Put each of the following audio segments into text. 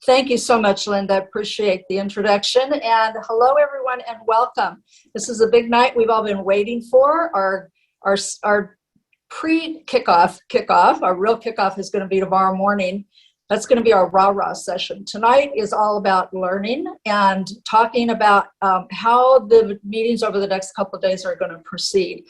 Thank you so much, Linda. I appreciate the introduction. And hello, everyone, and welcome. This is a big night we've all been waiting for. Our pre-kickoff, our real kickoff is going to be tomorrow morning. That's going to be our rah-rah session. Tonight is all about learning and talking about how the meetings over the next couple of days are going to proceed.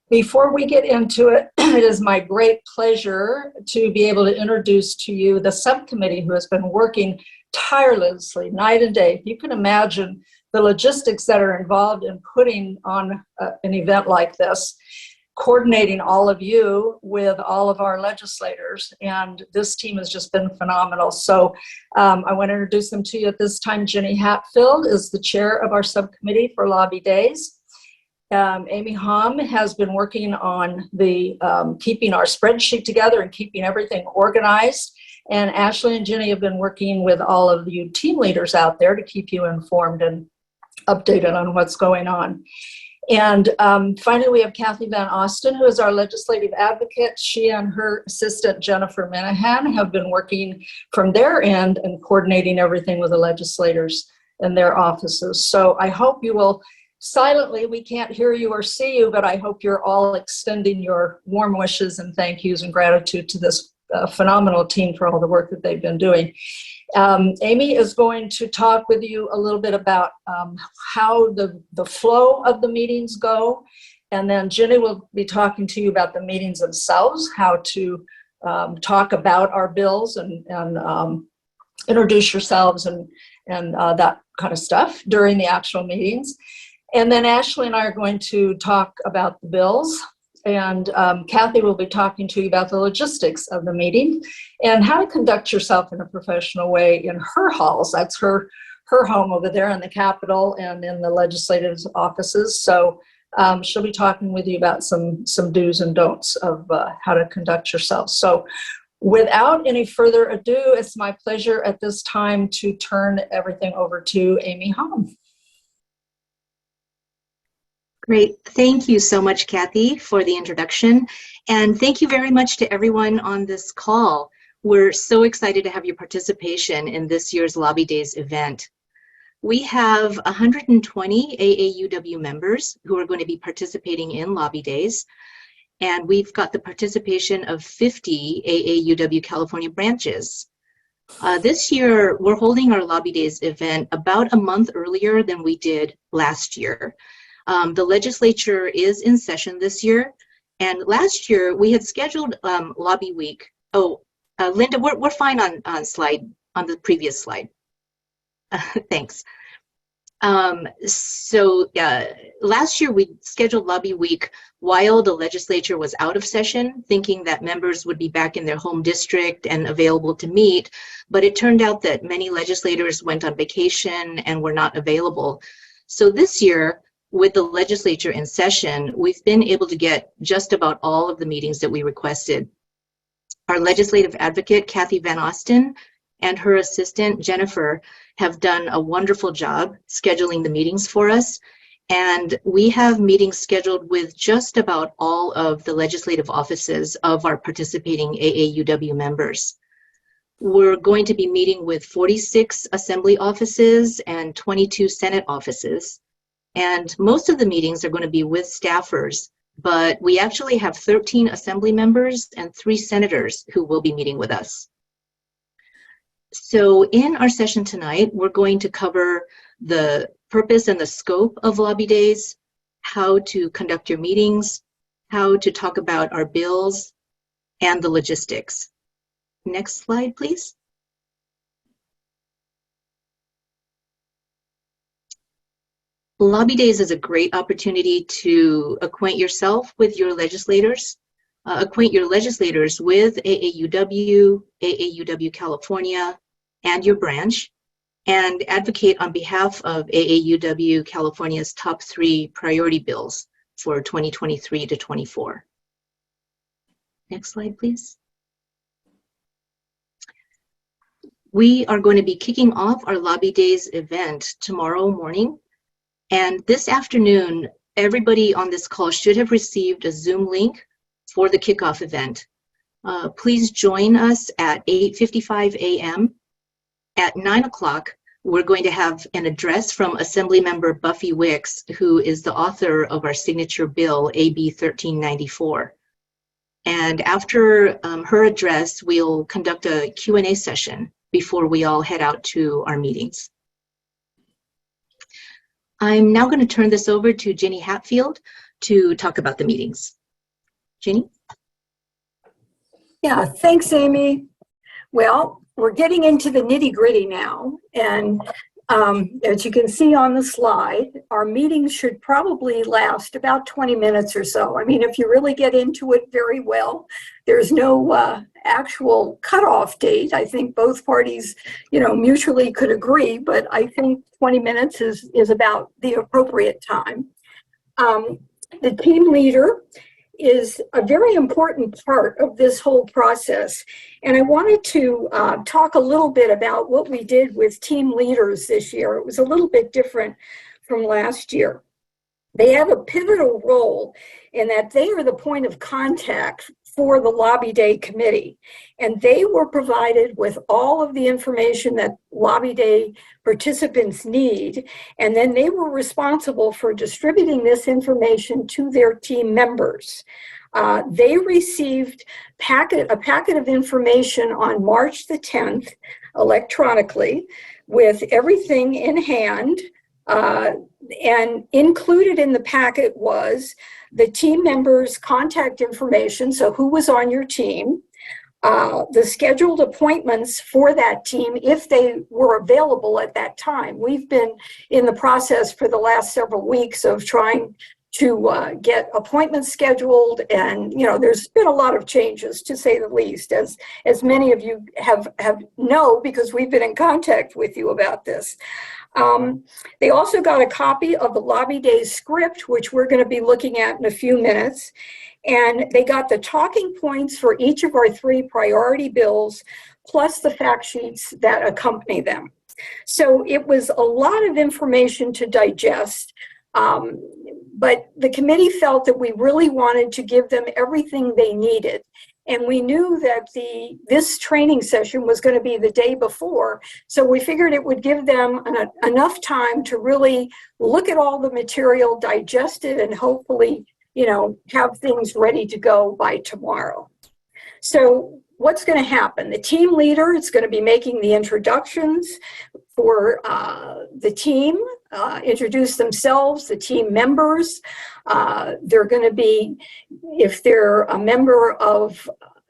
Before we get into it, it is my great pleasure to be able to introduce to you the subcommittee who has been working tirelessly night and day. You can imagine the logistics that are involved in putting on an event like this, coordinating all of you with all of our legislators, and this team has just been phenomenal. So I want to introduce them to you at this time. Jenny Hatfield is the chair of our subcommittee for Lobby Days. Amy Hom has been working on the keeping our spreadsheet together and keeping everything organized. And Ashley and Jenny have been working with all of you team leaders out there to keep you informed and updated on what's going on. And finally, we have Kathy Van Osten, who is our legislative advocate. She and her assistant, Jennifer Minahan, have been working from their end and coordinating everything with the legislators in their offices. So I hope you will silently, we can't hear you or see you, but I hope you're all extending your warm wishes and thank yous and gratitude to this phenomenal team for all the work that they've been doing. Amy is going to talk with you a little bit about how the flow of the meetings go, and then Jenny will be talking to you about the meetings themselves, how to talk about our bills and introduce yourselves and that kind of stuff during the actual meetings. And then Ashley and I are going to talk about the bills, and Kathy will be talking to you about the logistics of the meeting and how to conduct yourself in a professional way in her halls. That's her home over there in the Capitol and in the legislative offices. So she'll be talking with you about some do's and don'ts of how to conduct yourself. So without any further ado, it's my pleasure at this time to turn everything over to Amy Hom. Great. Thank you so much, Kathy, for the introduction. And thank you very much to everyone on this call. We're so excited to have your participation in this year's Lobby Days event. We have 120 AAUW members who are going to be participating in Lobby Days. And we've got the participation of 50 AAUW California branches. This year, we're holding our Lobby Days event about a month earlier than we did last year. The legislature is in session this year, and last year we had scheduled Lobby Week. Oh, Linda, we're fine on the previous slide. Thanks. Last year we scheduled Lobby Week while the legislature was out of session, thinking that members would be back in their home district and available to meet, but it turned out that many legislators went on vacation and were not available. So this year, with the legislature in session, we've been able to get just about all of the meetings that we requested. Our legislative advocate, Kathy Van Osten, and her assistant, Jennifer, have done a wonderful job scheduling the meetings for us. And we have meetings scheduled with just about all of the legislative offices of our participating AAUW members. We're going to be meeting with 46 assembly offices and 22 Senate offices. And most of the meetings are going to be with staffers, but we actually have 13 assembly members and 3 senators who will be meeting with us. So in our session tonight, we're going to cover the purpose and the scope of Lobby Days, how to conduct your meetings, how to talk about our bills, and the logistics. Next slide, please. Lobby Days is a great opportunity to acquaint yourself with your legislators, acquaint your legislators with AAUW, AAUW California, and your branch, and advocate on behalf of AAUW California's top 3 priority bills for 2023 to 24. Next slide, please. We are going to be kicking off our Lobby Days event tomorrow morning. And this afternoon, everybody on this call should have received a Zoom link for the kickoff event. Please join us at 8:55 a.m. At 9 o'clock, we're going to have an address from Assemblymember Buffy Wicks, who is the author of our signature bill, AB 1394. And after her address, we'll conduct a Q&A session before we all head out to our meetings. I'm now going to turn this over to Ginny Hatfield to talk about the meetings. Ginny? Yeah, thanks, Amy. Well, we're getting into the nitty-gritty now, and as you can see on the slide, our meetings should probably last about 20 minutes or so. I mean, if you really get into it very well, there's no actual cutoff date. I think both parties, mutually could agree, but I think 20 minutes is about the appropriate time. The team leader is a very important part of this whole process. And I wanted to talk a little bit about what we did with team leaders this year. It was a little bit different from last year. They have a pivotal role in that they are the point of contact for the Lobby Day committee. And they were provided with all of the information that Lobby Day participants need. And then they were responsible for distributing this information to their team members. They received a packet of information on March the 10th electronically with everything in hand. And included in the packet was the team members' contact information, so who was on your team, the scheduled appointments for that team if they were available at that time. We've been in the process for the last several weeks of trying to get appointments scheduled, and there's been a lot of changes, to say the least, as many of you have know, because we've been in contact with you about this. They also got a copy of the Lobby Day script, which we're going to be looking at in a few minutes. And they got the talking points for each of our 3 priority bills, plus the fact sheets that accompany them. So it was a lot of information to digest. But the committee felt that we really wanted to give them everything they needed. And we knew that this training session was going to be the day before, so we figured it would give them enough time to really look at all the material, digest it, and hopefully, have things ready to go by tomorrow. So what's going to happen? The team leader is going to be making the introductions for the team, introduce themselves, the team members. They're going to be, if they're a member of,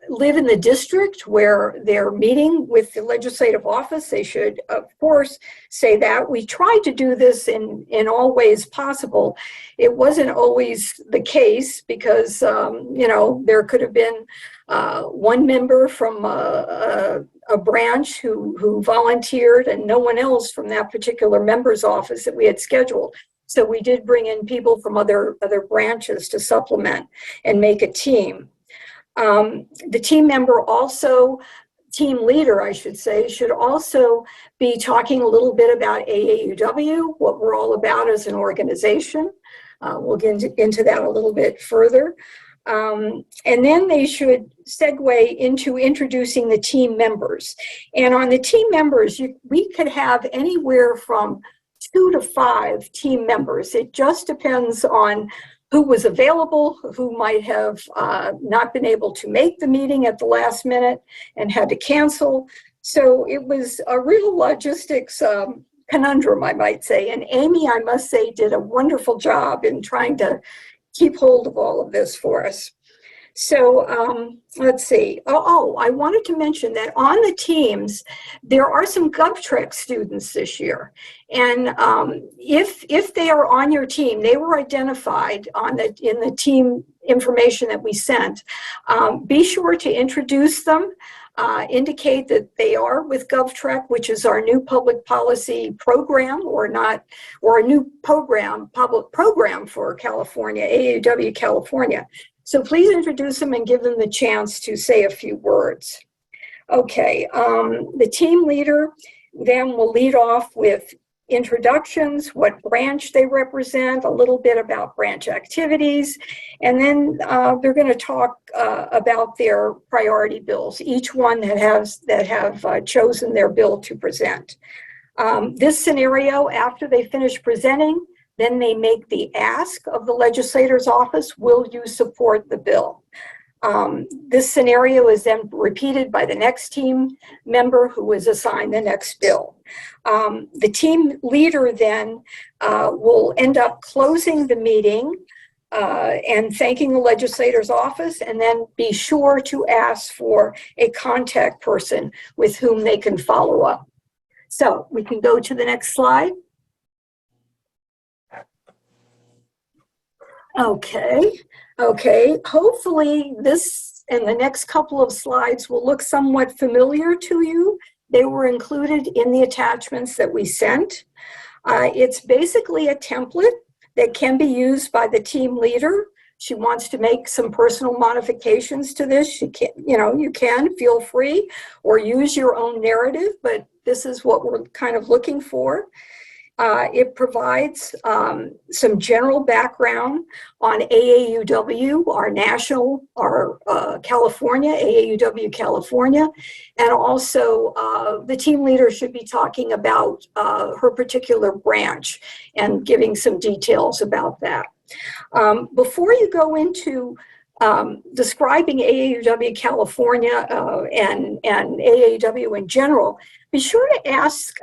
live in the district where they're meeting with the legislative office, they should, of course, say that. We tried to do this in all ways possible. It wasn't always the case because, there could have been one member from a branch who volunteered and no one else from that particular member's office that we had scheduled. So we did bring in people from other branches to supplement and make a team. The team leader, I should say, should also be talking a little bit about AAUW, what we're all about as an organization. We'll get into that a little bit further. And then they should segue into introducing the team members. And on the team members, we could have anywhere from 2 to 5 team members. It just depends on who was available, who might have not been able to make the meeting at the last minute and had to cancel. So it was a real logistics conundrum, I might say. And Amy, I must say, did a wonderful job in trying to keep hold of all of this for us. So let's see. I wanted to mention that on the teams, there are some GovTrek students this year. And if they are on your team, they were identified in the team information that we sent. Be sure to introduce them. Indicate that they are with GovTrek, which is our new public policy program, or a new public program for California, AAUW California. So please introduce them and give them the chance to say a few words. Okay, the team leader then will lead off with introductions, what branch they represent, a little bit about branch activities, and then they're going to talk about their priority bills, each one that have chosen their bill to present. This scenario, after they finish presenting, then they make the ask of the legislator's office, will you support the bill? This scenario is then repeated by the next team member who is assigned the next bill. The team leader then will end up closing the meeting and thanking the legislator's office, and then be sure to ask for a contact person with whom they can follow up. So we can go to the next slide. Okay, hopefully this and the next couple of slides will look somewhat familiar to you. They were included in the attachments that we sent. It's basically a template that can be used by the team leader. She wants to make some personal modifications to this. She can, you can feel free, or use your own narrative, but this is what we're kind of looking for. It provides some general background on AAUW, our California, AAUW California, and also the team leader should be talking about her particular branch and giving some details about that. Before you go into describing AAUW California and AAUW in general, be sure to ask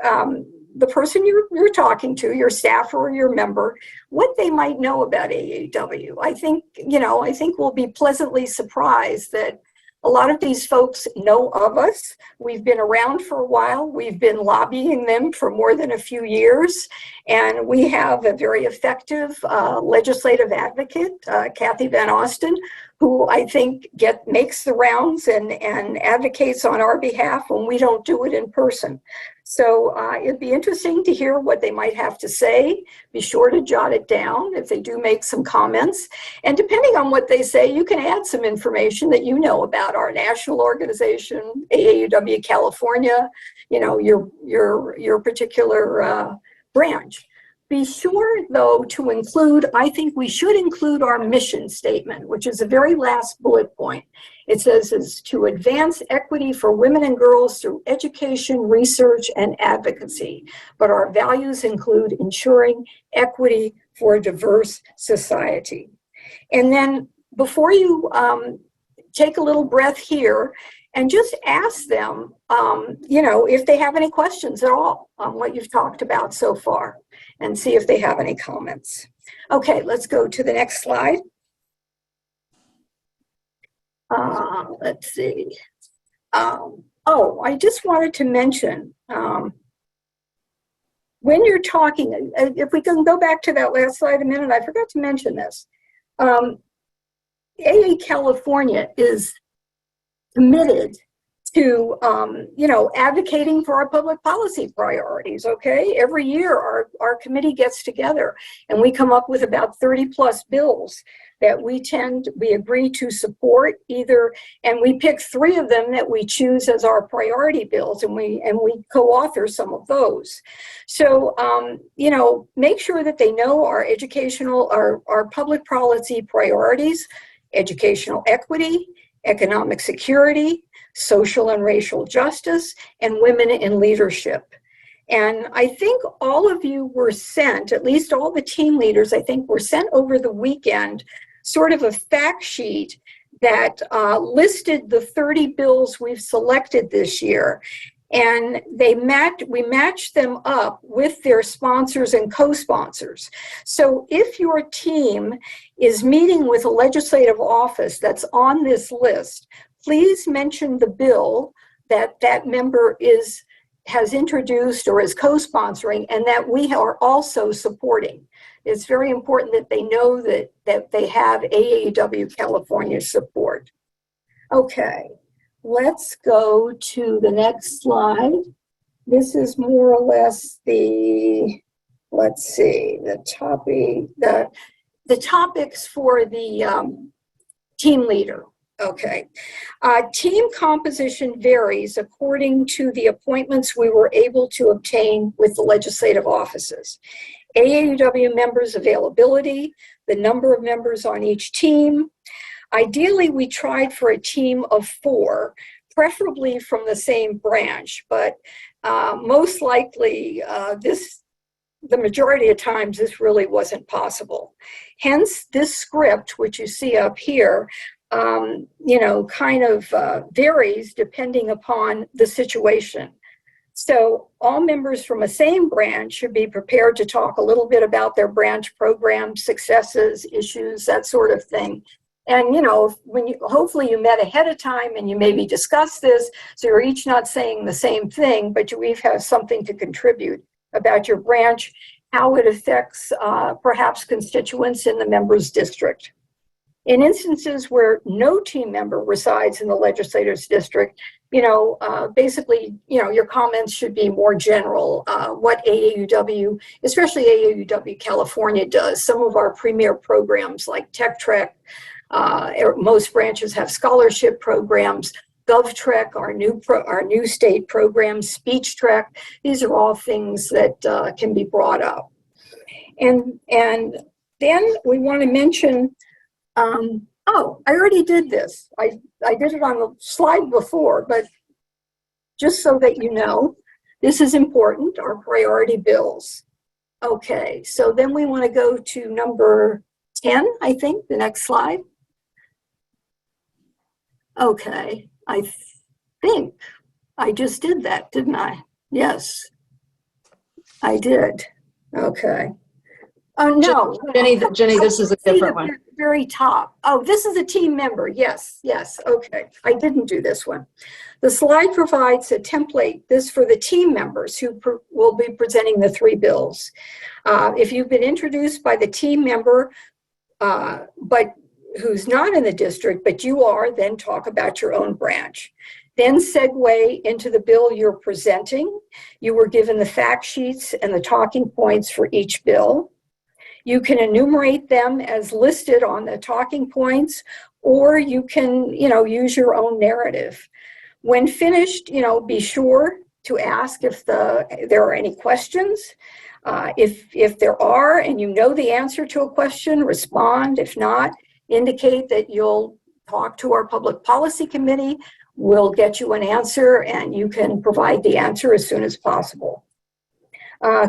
the person you're talking to, your staff or your member, what they might know about AAUW. I think we'll be pleasantly surprised that a lot of these folks know of us. We've been around for a while. We've been lobbying them for more than a few years. And we have a very effective legislative advocate, Kathy Van Austin, who I think makes the rounds and advocates on our behalf when we don't do it in person. So it'd be interesting to hear what they might have to say. Be sure to jot it down if they do make some comments. And depending on what they say, you can add some information that you know about our national organization, AAUW California, your particular branch. Be sure, though, to include, I think we should include our mission statement, which is the very last bullet point. It says is to advance equity for women and girls through education, research, and advocacy. But our values include ensuring equity for a diverse society. And then before you take a little breath here and just ask them, if they have any questions at all on what you've talked about so far, and see if they have any comments. Okay, let's go to the next slide. Let's see. I just wanted to mention, when you're talking, if we can go back to that last slide a minute, I forgot to mention this. AA California is committed to, advocating for our public policy priorities, okay? Every year, our committee gets together and we come up with about 30 plus bills that we agree to support either, and we pick 3 of them that we choose as our priority bills, and we co-author some of those. So, make sure that they know our public policy priorities: educational equity, economic security, social and racial justice, and women in leadership. And I think all of you were sent, at least all the team leaders, I think, were sent over the weekend, sort of a fact sheet that listed the 30 bills we've selected this year. And we matched them up with their sponsors and co-sponsors. So if your team is meeting with a legislative office that's on this list, please mention the bill that member has introduced or is co-sponsoring and that we are also supporting. It's very important that they know that they have AAUW California support. Okay, let's go to the next slide. This is more or less the topics for the team leader. Okay. Team composition varies according to the appointments we were able to obtain with the legislative offices. AAUW members' availability, the number of members on each team. Ideally, we tried for a team of 4, preferably from the same branch, but most likely the majority of times this really wasn't possible. Hence, this script, which you see up here, kind of varies depending upon the situation. So all members from a same branch should be prepared to talk a little bit about their branch program, successes, issues, that sort of thing. And, hopefully you met ahead of time and you maybe discussed this, so you're each not saying the same thing, but you each have something to contribute about your branch, how it affects perhaps constituents in the member's district. In instances where no team member resides in the legislator's district, basically, your comments should be more general. What AAUW, especially AAUW California, does. Some of our premier programs like Tech Trek, most branches have scholarship programs. GovTrek, our new state program, Speech Trek. These are all things that can be brought up. And then we want to mention. I already did this. I did it on the slide before, but just so that you know, this is important, our priority bills. Okay, so then we want to go to number 10, I think, the next slide. Okay, I think I just did that, didn't I? Yes, I did. Okay. Oh, no. Jenny, this is a different one. Very top. Oh, this is a team member. Yes. Okay. I didn't do this one. The slide provides a template, this for the team members who will be presenting the 3 bills. If you've been introduced by the team member, but who's not in the district, but you are, then talk about your own branch. Then segue into the bill you're presenting. You were given the fact sheets and the talking points for each bill. You can enumerate them as listed on the talking points, or you can, use your own narrative. When finished, be sure to ask if there are any questions. If there are, and you know the answer to a question, respond. If not, indicate that you'll talk to our public policy committee. We'll get you an answer, and you can provide the answer as soon as possible.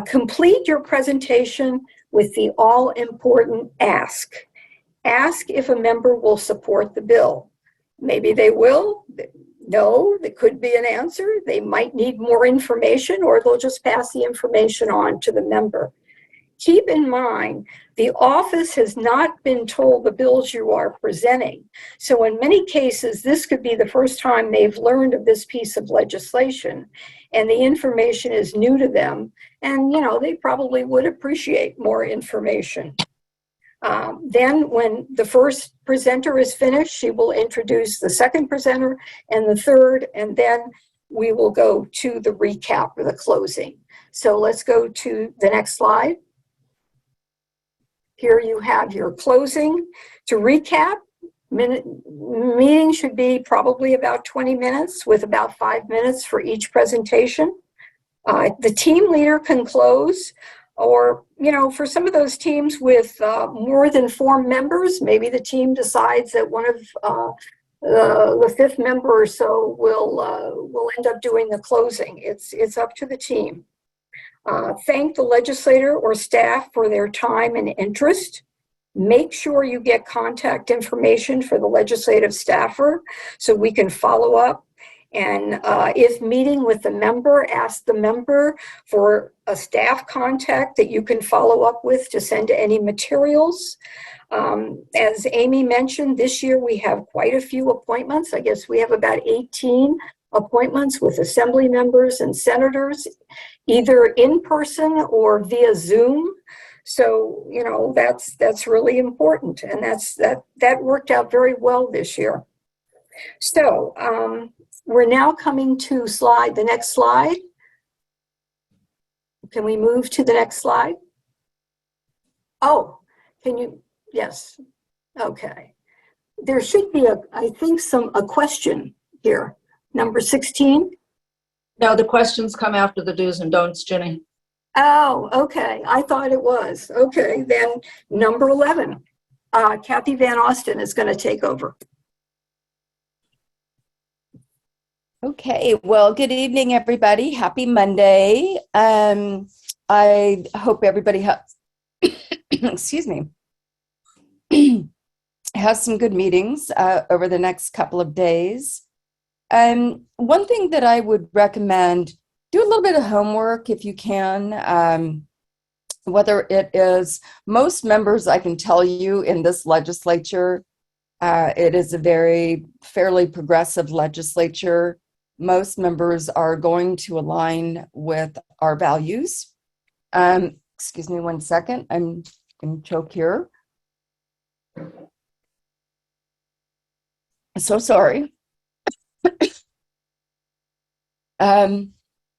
Complete your presentation with the all-important ask. Ask if a member will support the bill. Maybe they will. No, there could be an answer. They might need more information, or they'll just pass the information on to the member. Keep in mind, the office has not been told the bills you are presenting. So in many cases, this could be the first time they've learned of this piece of legislation, and the information is new to them. And, they probably would appreciate more information. Then when the first presenter is finished, she will introduce the second presenter and the third, and then we will go to the recap or the closing. So let's go to the next slide. Here you have your closing. To recap, meeting should be probably about 20 minutes with about 5 minutes for each presentation. The team leader can close, or, for some of those teams with more than 4 members, maybe the team decides that one of the 5th member or so will end up doing the closing. It's up to the team. Thank the legislator or staff for their time and interest. Make sure you get contact information for the legislative staffer so we can follow up. And if meeting with the member, ask the member for a staff contact that you can follow up with to send any materials. As Amy mentioned, this year we have quite a few appointments. I guess we have about 18 appointments with assembly members and senators, either in person or via Zoom. So, that's really important. And that worked out very well this year. So, we're now coming to the next slide. Can we move to the next slide? Oh, can you? Yes. Okay. there should be I think a question here. Number 16. No, the questions come after the do's and don'ts, Jenny. Oh, okay. I thought it was. Okay, then number 11. Kathy Van Austin is going to take over. Okay, well, good evening, everybody. Happy Monday. I hope everybody has, excuse me, has some good meetings over the next couple of days. One thing that I would recommend, do a little bit of homework if you can, whether it is most members, I can tell you in this legislature, it is a very fairly progressive legislature. Most members are going to align with our values. Excuse me one second, I'm going to choke here. So sorry.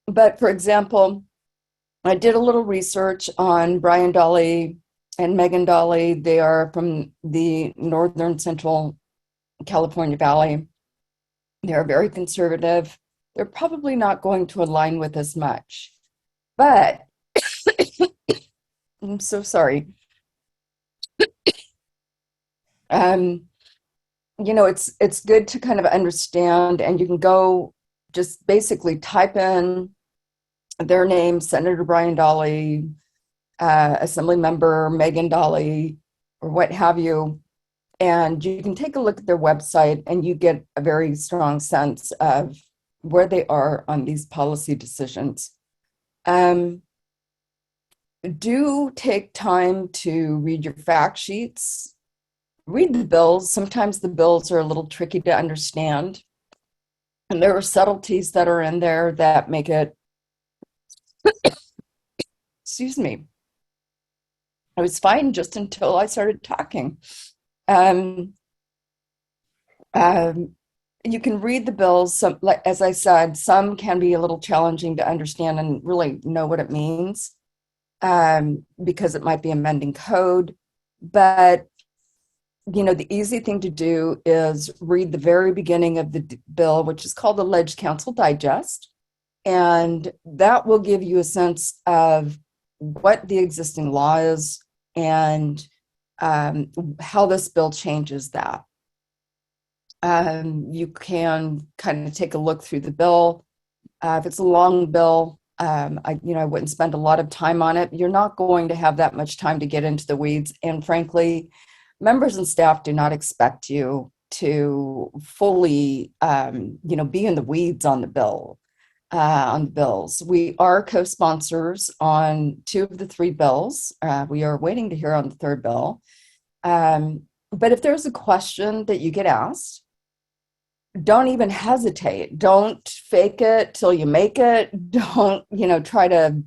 But for example, I did a little research on Brian Dolly and Megan Dolly. They are from the Northern Central California Valley. They're very conservative. They're probably not going to align with us much, but I'm so sorry. You know, it's good to kind of understand, and you can go just basically type in their name, Senator Brian Dolly, Assembly Member Megan Dolly, or what have you, and you can take a look at their website and you get a very strong sense of where they are on these policy decisions. Do take time to read your fact sheets, read the bills. Sometimes the bills are a little tricky to understand. And there are subtleties that are in there that make it, excuse me, I was fine just until I started talking. You can read the bills. Some, like, as I said, some can be a little challenging to understand and really know what it means, because it might be amending code. But you know, the easy thing to do is read the very beginning of the bill, which is called the Ledge Council Digest. And that will give you a sense of what the existing law is and how this bill changes that. You can kind of take a look through the bill. If it's a long bill, I wouldn't spend a lot of time on it. You're not going to have that much time to get into the weeds. And frankly, members and staff do not expect you to fully, be in the weeds on the bill, on the bills. We are co-sponsors on 2 of the 3 bills. We are waiting to hear on the 3rd bill. But if there's a question that you get asked, don't even hesitate. Don't fake it till you make it. Don't, try to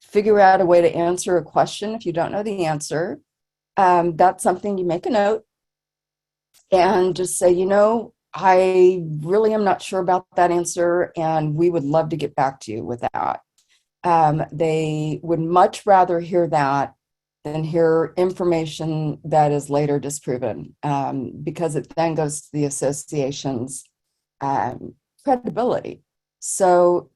figure out a way to answer a question if you don't know the answer. That's something you make a note and just say, I really am not sure about that answer, and we would love to get back to you with that. They would much rather hear that than hear information that is later disproven, because it then goes to the association's credibility. So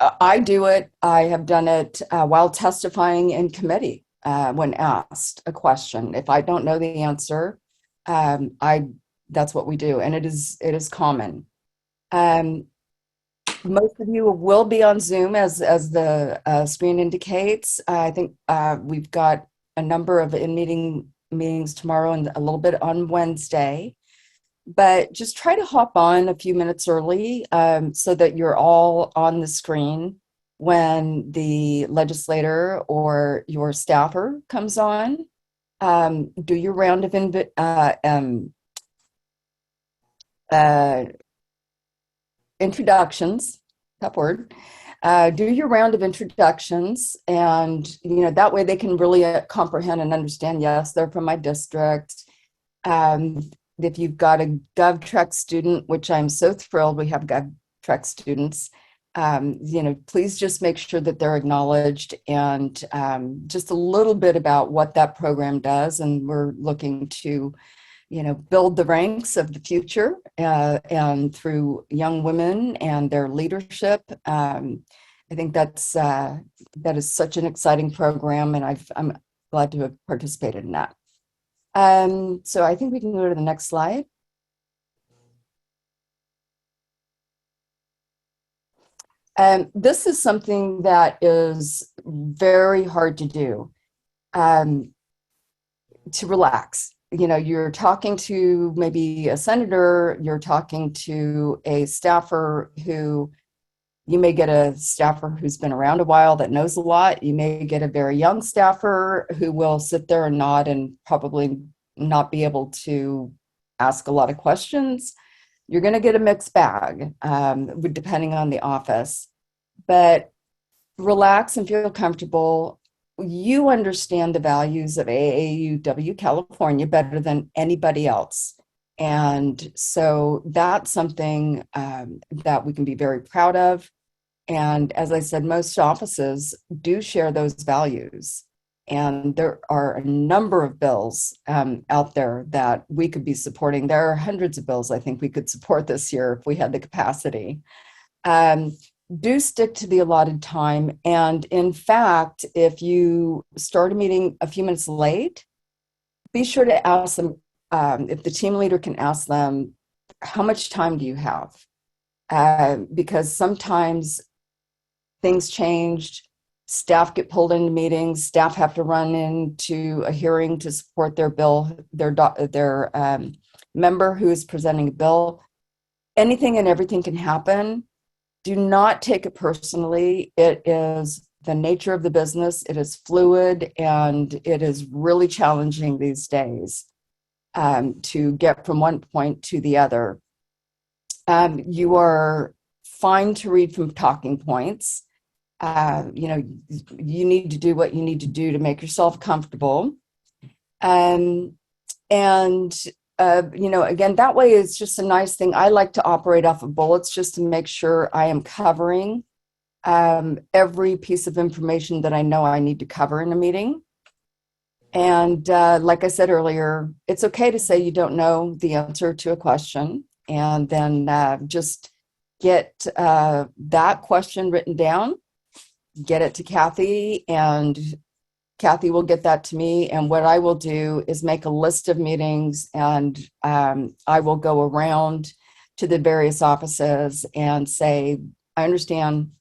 I do it. I have done it while testifying in committee when asked a question. If I don't know the answer, that's what we do, and it is common. Most of you will be on Zoom, as the screen indicates. I think we've got a number of meetings tomorrow and a little bit on Wednesday. But just try to hop on a few minutes early so that you're all on the screen when the legislator or your staffer comes on. Do your round of introductions, tough word. Do your round of introductions, and that way they can really comprehend and understand, yes, they're from my district. If you've got a GovTrek student, which I'm so thrilled we have GovTrek students, please just make sure that they're acknowledged, and just a little bit about what that program does. And we're looking to build the ranks of the future and through young women and their leadership. I think that is such an exciting program, and I'm glad to have participated in that. So I think we can go to the next slide. This is something that is very hard to do, to relax. You're talking to maybe a senator, you're talking to a staffer who, you may get a staffer who's been around a while that knows a lot. You may get a very young staffer who will sit there and nod and probably not be able to ask a lot of questions. You're going to get a mixed bag, depending on the office. But relax and feel comfortable. You understand the values of AAUW California better than anybody else. And so that's something that we can be very proud of. And as I said, most offices do share those values. And there are a number of bills out there that we could be supporting. There are hundreds of bills I think we could support this year if we had the capacity. Do stick to the allotted time. And in fact, if you start a meeting a few minutes late, be sure to ask them, if the team leader can ask them, how much time do you have? Because sometimes things changed, staff get pulled into meetings, staff have to run into a hearing to support their bill, their member who is presenting a bill. Anything and everything can happen. Do not take it personally. It is the nature of the business. It is fluid, and it is really challenging these days to get from one point to the other. You are fine to read from talking points. You need to do what you need to do to make yourself comfortable. Again, that way is just a nice thing. I like to operate off of bullets just to make sure I am covering every piece of information that I know I need to cover in a meeting. And like I said earlier, it's okay to say you don't know the answer to a question, and then just get that question written down, get it to Kathy, and Kathy will get that to me. And what I will do is make a list of meetings, and I will go around to the various offices and say, I understand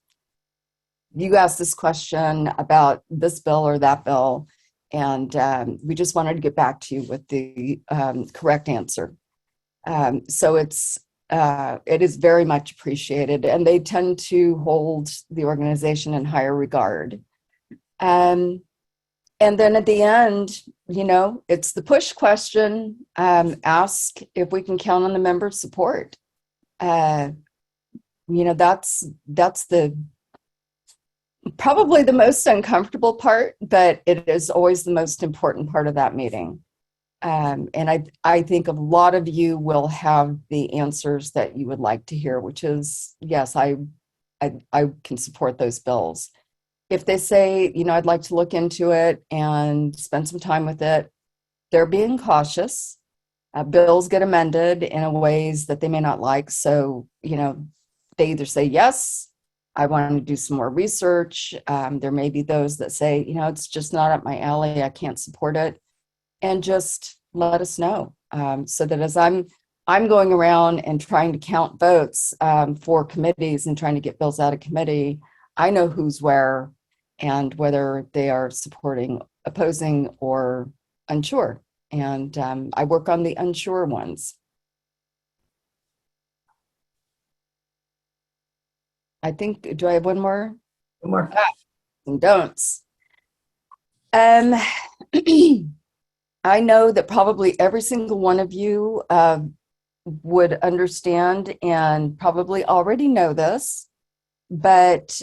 you asked this question about this bill or that bill, and we just wanted to get back to you with the correct answer. So it is very much appreciated, and they tend to hold the organization in higher regard. And then at the end, it's the push question. Ask if we can count on the member support. That's probably the most uncomfortable part, but it is always the most important part of that meeting. And I think a lot of you will have the answers that you would like to hear, which is, yes, I can support those bills. If they say, I'd like to look into it and spend some time with it, they're being cautious. Bills get amended in ways that they may not like. So, they either say, yes, I want to do some more research. There may be those that say, it's just not up my alley, I can't support it. And just let us know, so that as I'm going around and trying to count votes for committees and trying to get bills out of committee, I know who's where and whether they are supporting, opposing, or unsure. And I work on the unsure ones. I think, do I have one more? One more. And don'ts. I know that probably every single one of you would understand and probably already know this, but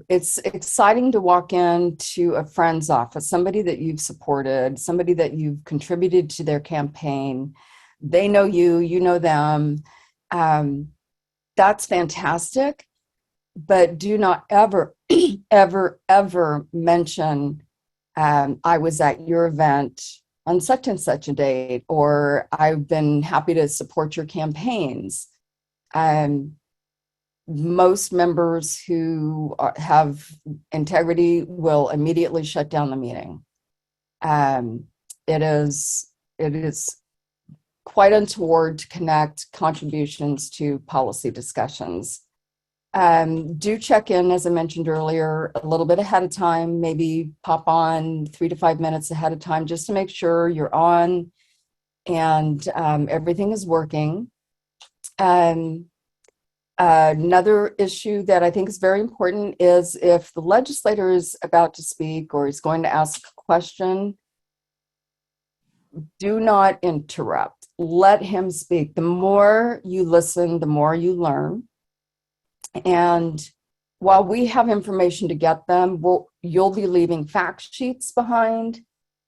it's exciting to walk into a friend's office, somebody that you've supported, somebody that you've contributed to their campaign. They know you, you know them. That's fantastic, but do not ever, ever, ever mention, I was at your event, on such and such a date, or I've been happy to support your campaigns. Most members who have integrity will immediately shut down the meeting. It is quite untoward to connect contributions to policy discussions. Do check in, as I mentioned earlier, a little bit ahead of time, maybe pop on 3 to 5 minutes ahead of time just to make sure you're on and everything is working. Another issue that I think is very important is if the legislator is about to speak or is going to ask a question, do not interrupt. Let him speak. The more you listen, the more you learn. And while we have information to get them, you'll be leaving fact sheets behind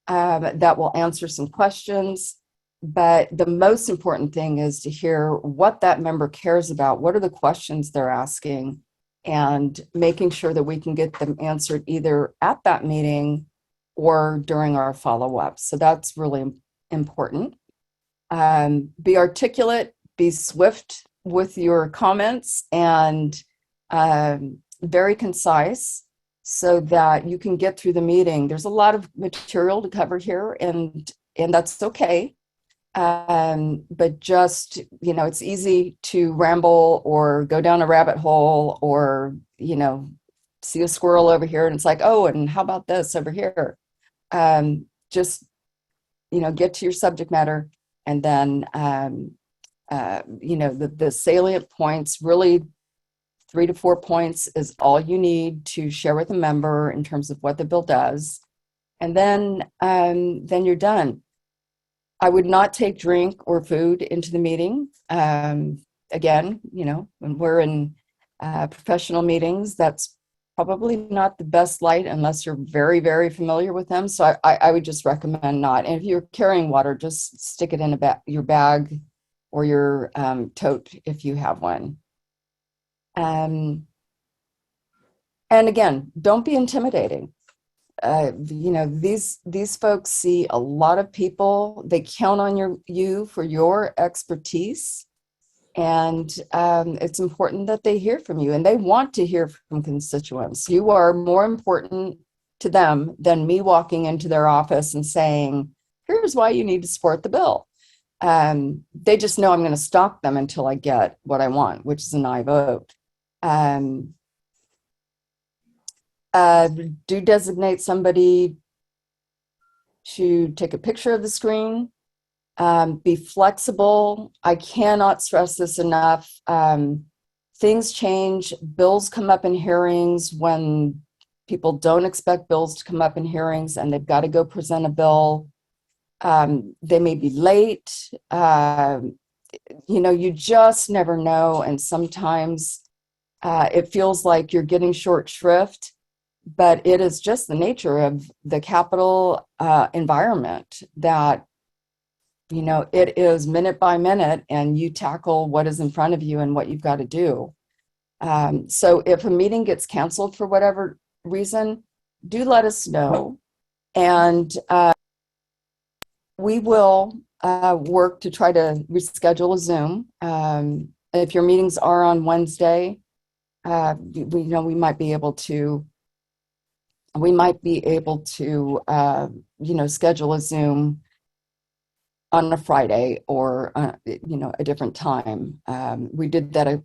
that will answer some questions. But the most important thing is to hear what that member cares about. What are the questions they're asking? And making sure that we can get them answered either at that meeting or during our follow-up. So that's really important. Be articulate, be swift with your comments, and very concise so that you can get through the meeting. There's a lot of material to cover here, and that's okay. But just, it's easy to ramble or go down a rabbit hole or, see a squirrel over here and it's like, oh, and how about this over here? Just, get to your subject matter, and then, the salient points, really 3 to 4 points is all you need to share with a member in terms of what the bill does. And then you're done. I would not take drink or food into the meeting. Again, when we're in professional meetings, that's probably not the best light unless you're very, very familiar with them. So I would just recommend not. And if you're carrying water, just stick it in your bag or your tote if you have one. And again, don't be intimidating. These folks see a lot of people. They count on you for your expertise, and it's important that they hear from you, and they want to hear from constituents. You are more important to them than me walking into their office and saying, "Here's why you need to support the bill." They just know I'm going to stalk them until I get what I want, which is an aye vote. Do designate somebody to take a picture of the screen. Be flexible. I cannot stress this enough. Things change. Bills come up in hearings when people don't expect bills to come up in hearings and they've got to go present a bill. They may be late. You just never know. And sometimes it feels like you're getting short shrift. But it is just the nature of the Capitol environment that, it is minute by minute and you tackle what is in front of you and what you've got to do. So if a meeting gets canceled for whatever reason, do let us know. And we will work to try to reschedule a Zoom. If your meetings are on Wednesday, we might be able to schedule a Zoom on a Friday or, a different time. We did that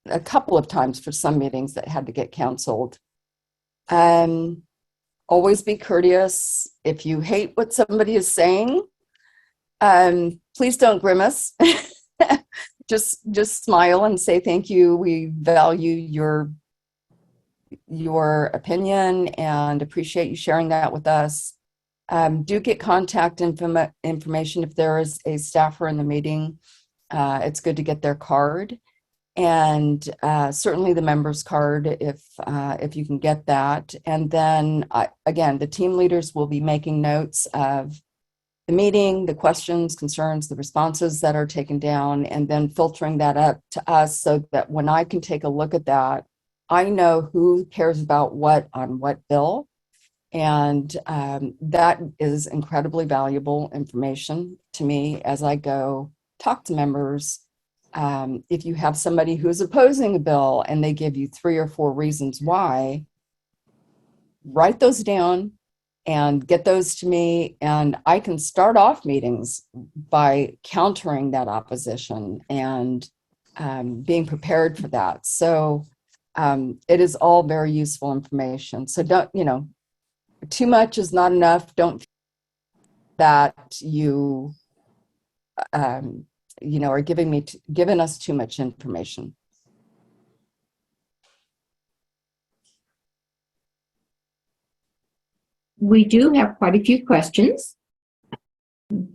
a couple of times for some meetings that had to get canceled. Always be courteous. If you hate what somebody is saying, please don't grimace. Just smile and say thank you. We value your opinion and appreciate you sharing that with us. Do get contact information if there is a staffer in the meeting. It's good to get their card, and certainly the member's card if you can get that. And then again, the team leaders will be making notes of the meeting, the questions, concerns, the responses that are taken down, and then filtering that up to us so that when I can take a look at that, I know who cares about what on what bill, And that is incredibly valuable information to me as I go talk to members. If you have somebody who's opposing a bill and they give you 3 or 4 reasons why, write those down and get those to me, and I can start off meetings by countering that opposition and being prepared for that. So it is all very useful information. So don't, too much is not enough. Don't feel that you, are giving us too much information. We do have quite a few questions.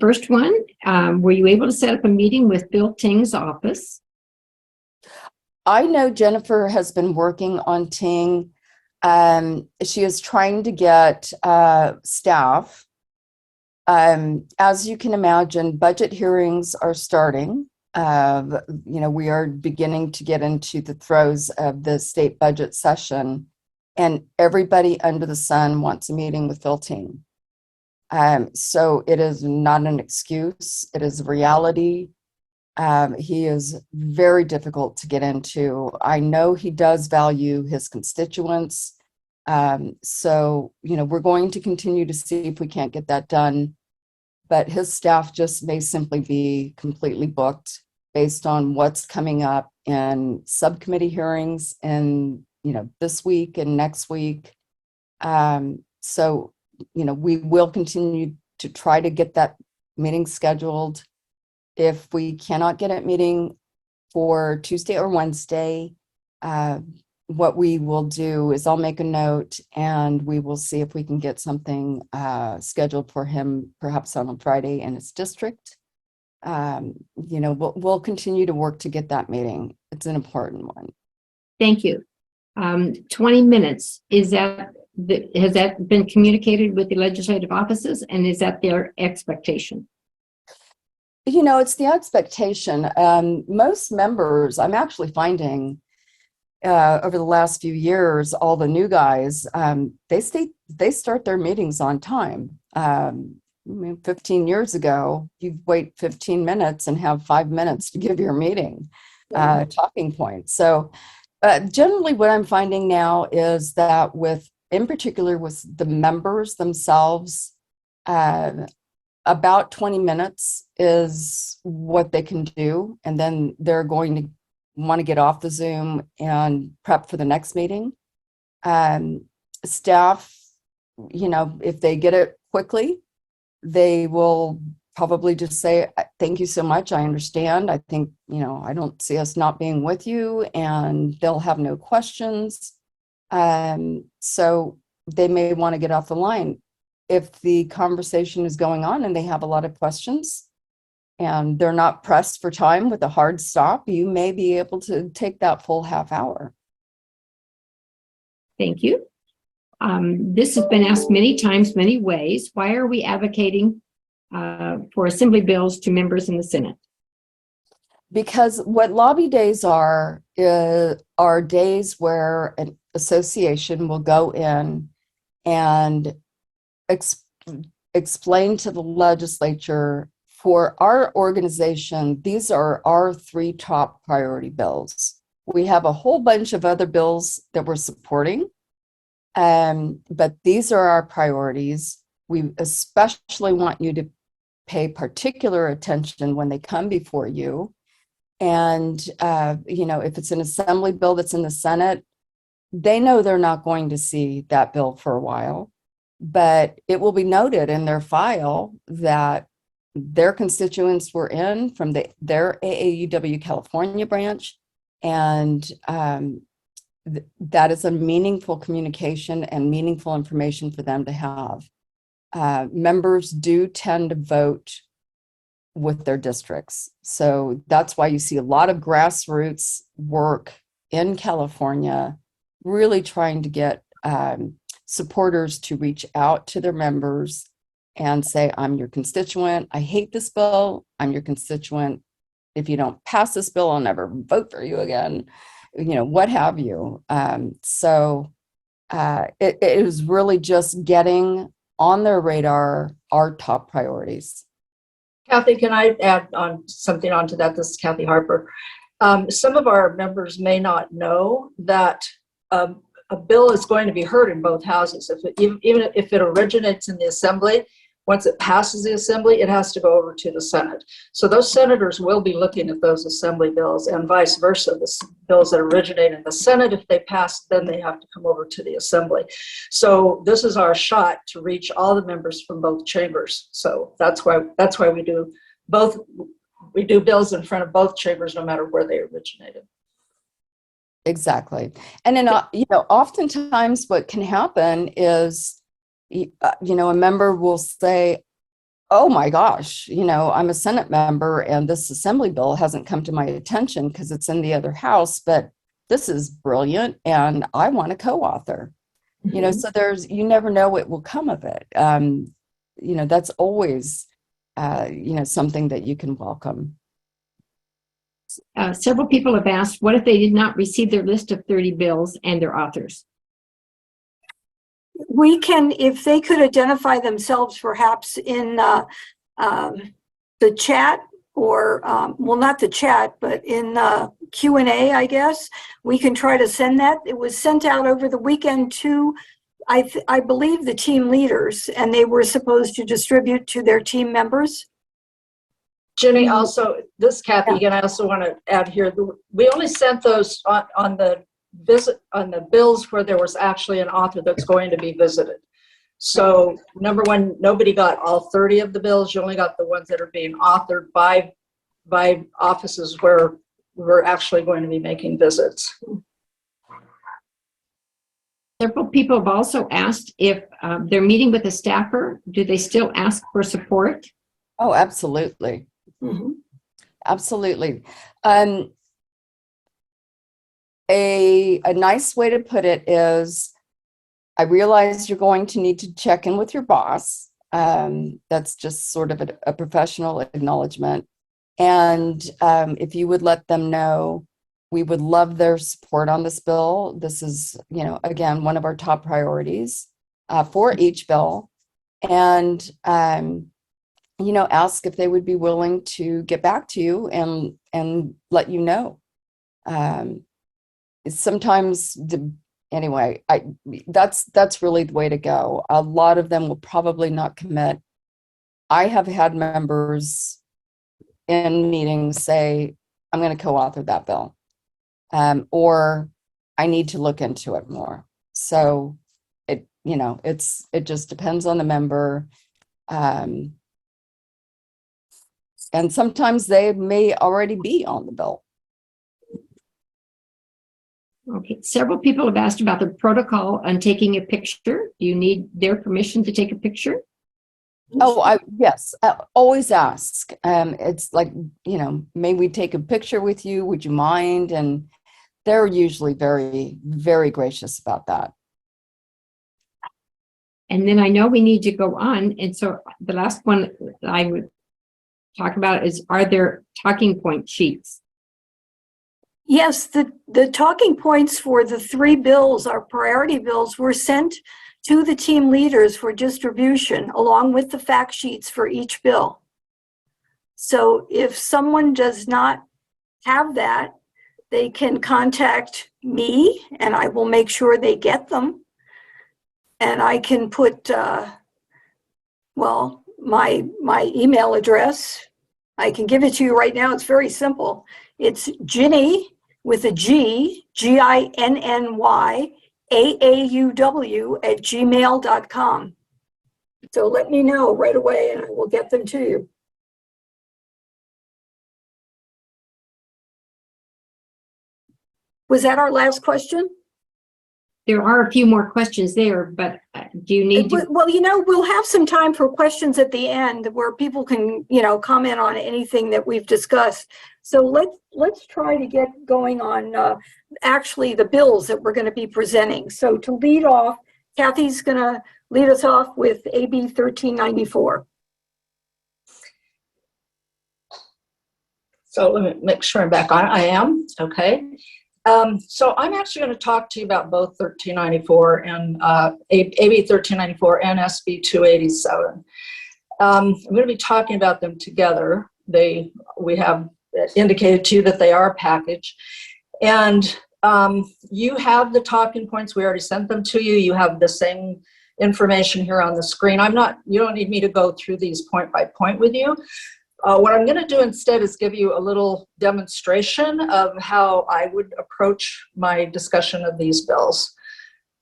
First one, were you able to set up a meeting with Bill Ting's office? I know Jennifer has been working on Ting. She is trying to get staff. As you can imagine, budget hearings are starting. We are beginning to get into the throes of the state budget session, and everybody under the sun wants a meeting with Phil Ting. So it is not an excuse. It is a reality. He is very difficult to get into. I know he does value his constituents. So, we're going to continue to see if we can't get that done. But his staff just may simply be completely booked based on what's coming up in subcommittee hearings and, this week and next week. So, we will continue to try to get that meeting scheduled. If we cannot get a meeting for Tuesday or Wednesday, what we will do is I'll make a note and we will see if we can get something scheduled for him, perhaps on a Friday in his district. We'll continue to work to get that meeting. It's an important one. Thank you. 20 minutes, has that been communicated with the legislative offices, and is that their expectation? It's the expectation. Most members, I'm actually finding over the last few years, all the new guys, they start their meetings on time. 15 years ago, you'd wait 15 minutes and have 5 minutes to give your meeting talking points. So generally what I'm finding now is that in particular with the members themselves, about 20 minutes is what they can do. And then they're going to want to get off the Zoom and prep for the next meeting. Staff, if they get it quickly, they will probably just say, thank you so much. I understand. I think, I don't see us not being with you, and they'll have no questions. So they may want to get off the line. If the conversation is going on and they have a lot of questions and they're not pressed for time with a hard stop, you may be able to take that full half hour. Thank you. This has been asked many times, many ways. Why are we advocating for assembly bills to members in the Senate? Because what lobby days are days where an association will go in and explain to the legislature, for our organization, these are our 3 top priority bills. We have a whole bunch of other bills that we're supporting, but these are our priorities. We especially want you to pay particular attention when they come before you. And, if it's an assembly bill that's in the Senate, they know they're not going to see that bill for a while, but it will be noted in their file that their constituents were in from their AAUW California branch. And that is a meaningful communication and meaningful information for them to have. Members do tend to vote with their districts. So that's why you see a lot of grassroots work in California, really trying to get supporters to reach out to their members and say, I'm your constituent. I hate this bill. I'm your constituent. If you don't pass this bill, I'll never vote for you again. What have you. So it was really just getting on their radar our top priorities. Kathy, can I add on something onto that? This is Kathy Harper. Some of our members may not know that a bill is going to be heard in both houses. Even if it originates in the assembly, once it passes the assembly, it has to go over to the Senate. So those senators will be looking at those assembly bills, and vice versa. The bills that originate in the Senate, if they pass, then they have to come over to the assembly. So this is our shot to reach all the members from both chambers. So that's why we do both. We do bills in front of both chambers, no matter where they originated. Exactly. And then, oftentimes what can happen is, a member will say, oh my gosh, I'm a Senate member and this assembly bill hasn't come to my attention because it's in the other house, but this is brilliant and I want to co-author. So you never know what will come of it. That's always, something that you can welcome. Several people have asked, what if they did not receive their list of 30 bills and their authors? We can, if they could identify themselves perhaps in the chat or, well, not the chat, but in Q&A, I guess, we can try to send that. It was sent out over the weekend to, I believe, the team leaders, and they were supposed to distribute to their team members. Jenny, also, this is Kathy again. I also want to add here, we only sent those on the bills where there was actually an author that's going to be visited. So number one, nobody got all 30 of the bills. You only got the ones that are being authored by offices where we're actually going to be making visits. Several people have also asked if they're meeting with a staffer, do they still ask for support? Oh, absolutely. Mm-hmm. Absolutely. A nice way to put it is, I realize you're going to need to check in with your boss. That's just sort of a professional acknowledgement. And if you would let them know, we would love their support on this bill. This is, again, one of our top priorities for each bill. And, ask if they would be willing to get back to you and let you know. Sometimes anyway, that's really the way to go. A lot of them will probably not commit. I have had members in meetings say, I'm going to co-author that bill, or I need to look into it more. So it just depends on the member. And sometimes they may already be on the bill. Okay, several people have asked about the protocol on taking a picture. Do you need their permission to take a picture? Oh, yes, I always ask. It's like, may we take a picture with you? Would you mind? And they're usually very, very gracious about that. And then I know we need to go on. And so the last one I would talk about is, are there talking point sheets? Yes, the talking points for the 3 bills, our priority bills, were sent to the team leaders for distribution, along with the fact sheets for each bill. So if someone does not have that, they can contact me and I will make sure they get them. And I can put, my email address. I can give it to you right now. It's very simple. It's Ginny with a G, GINNY, AAUW@gmail.com. So let me know right away and I will get them to you. Was that our last question? There are a few more questions there, but do you need to? Well, we'll have some time for questions at the end where people can, comment on anything that we've discussed. So let's try to get going on actually the bills that we're going to be presenting. So to lead off, Kathy's going to lead us off with AB 1394. So let me make sure I'm back on. I am. Okay. So I'm actually going to talk to you about both 1394 and AB 1394 and SB 287. I'm going to be talking about them together. We have indicated to you that they are a package. And you have the talking points. We already sent them to you. You have the same information here on the screen. You don't need me to go through these point by point with you. What I'm going to do instead is give you a little demonstration of how I would approach my discussion of these bills.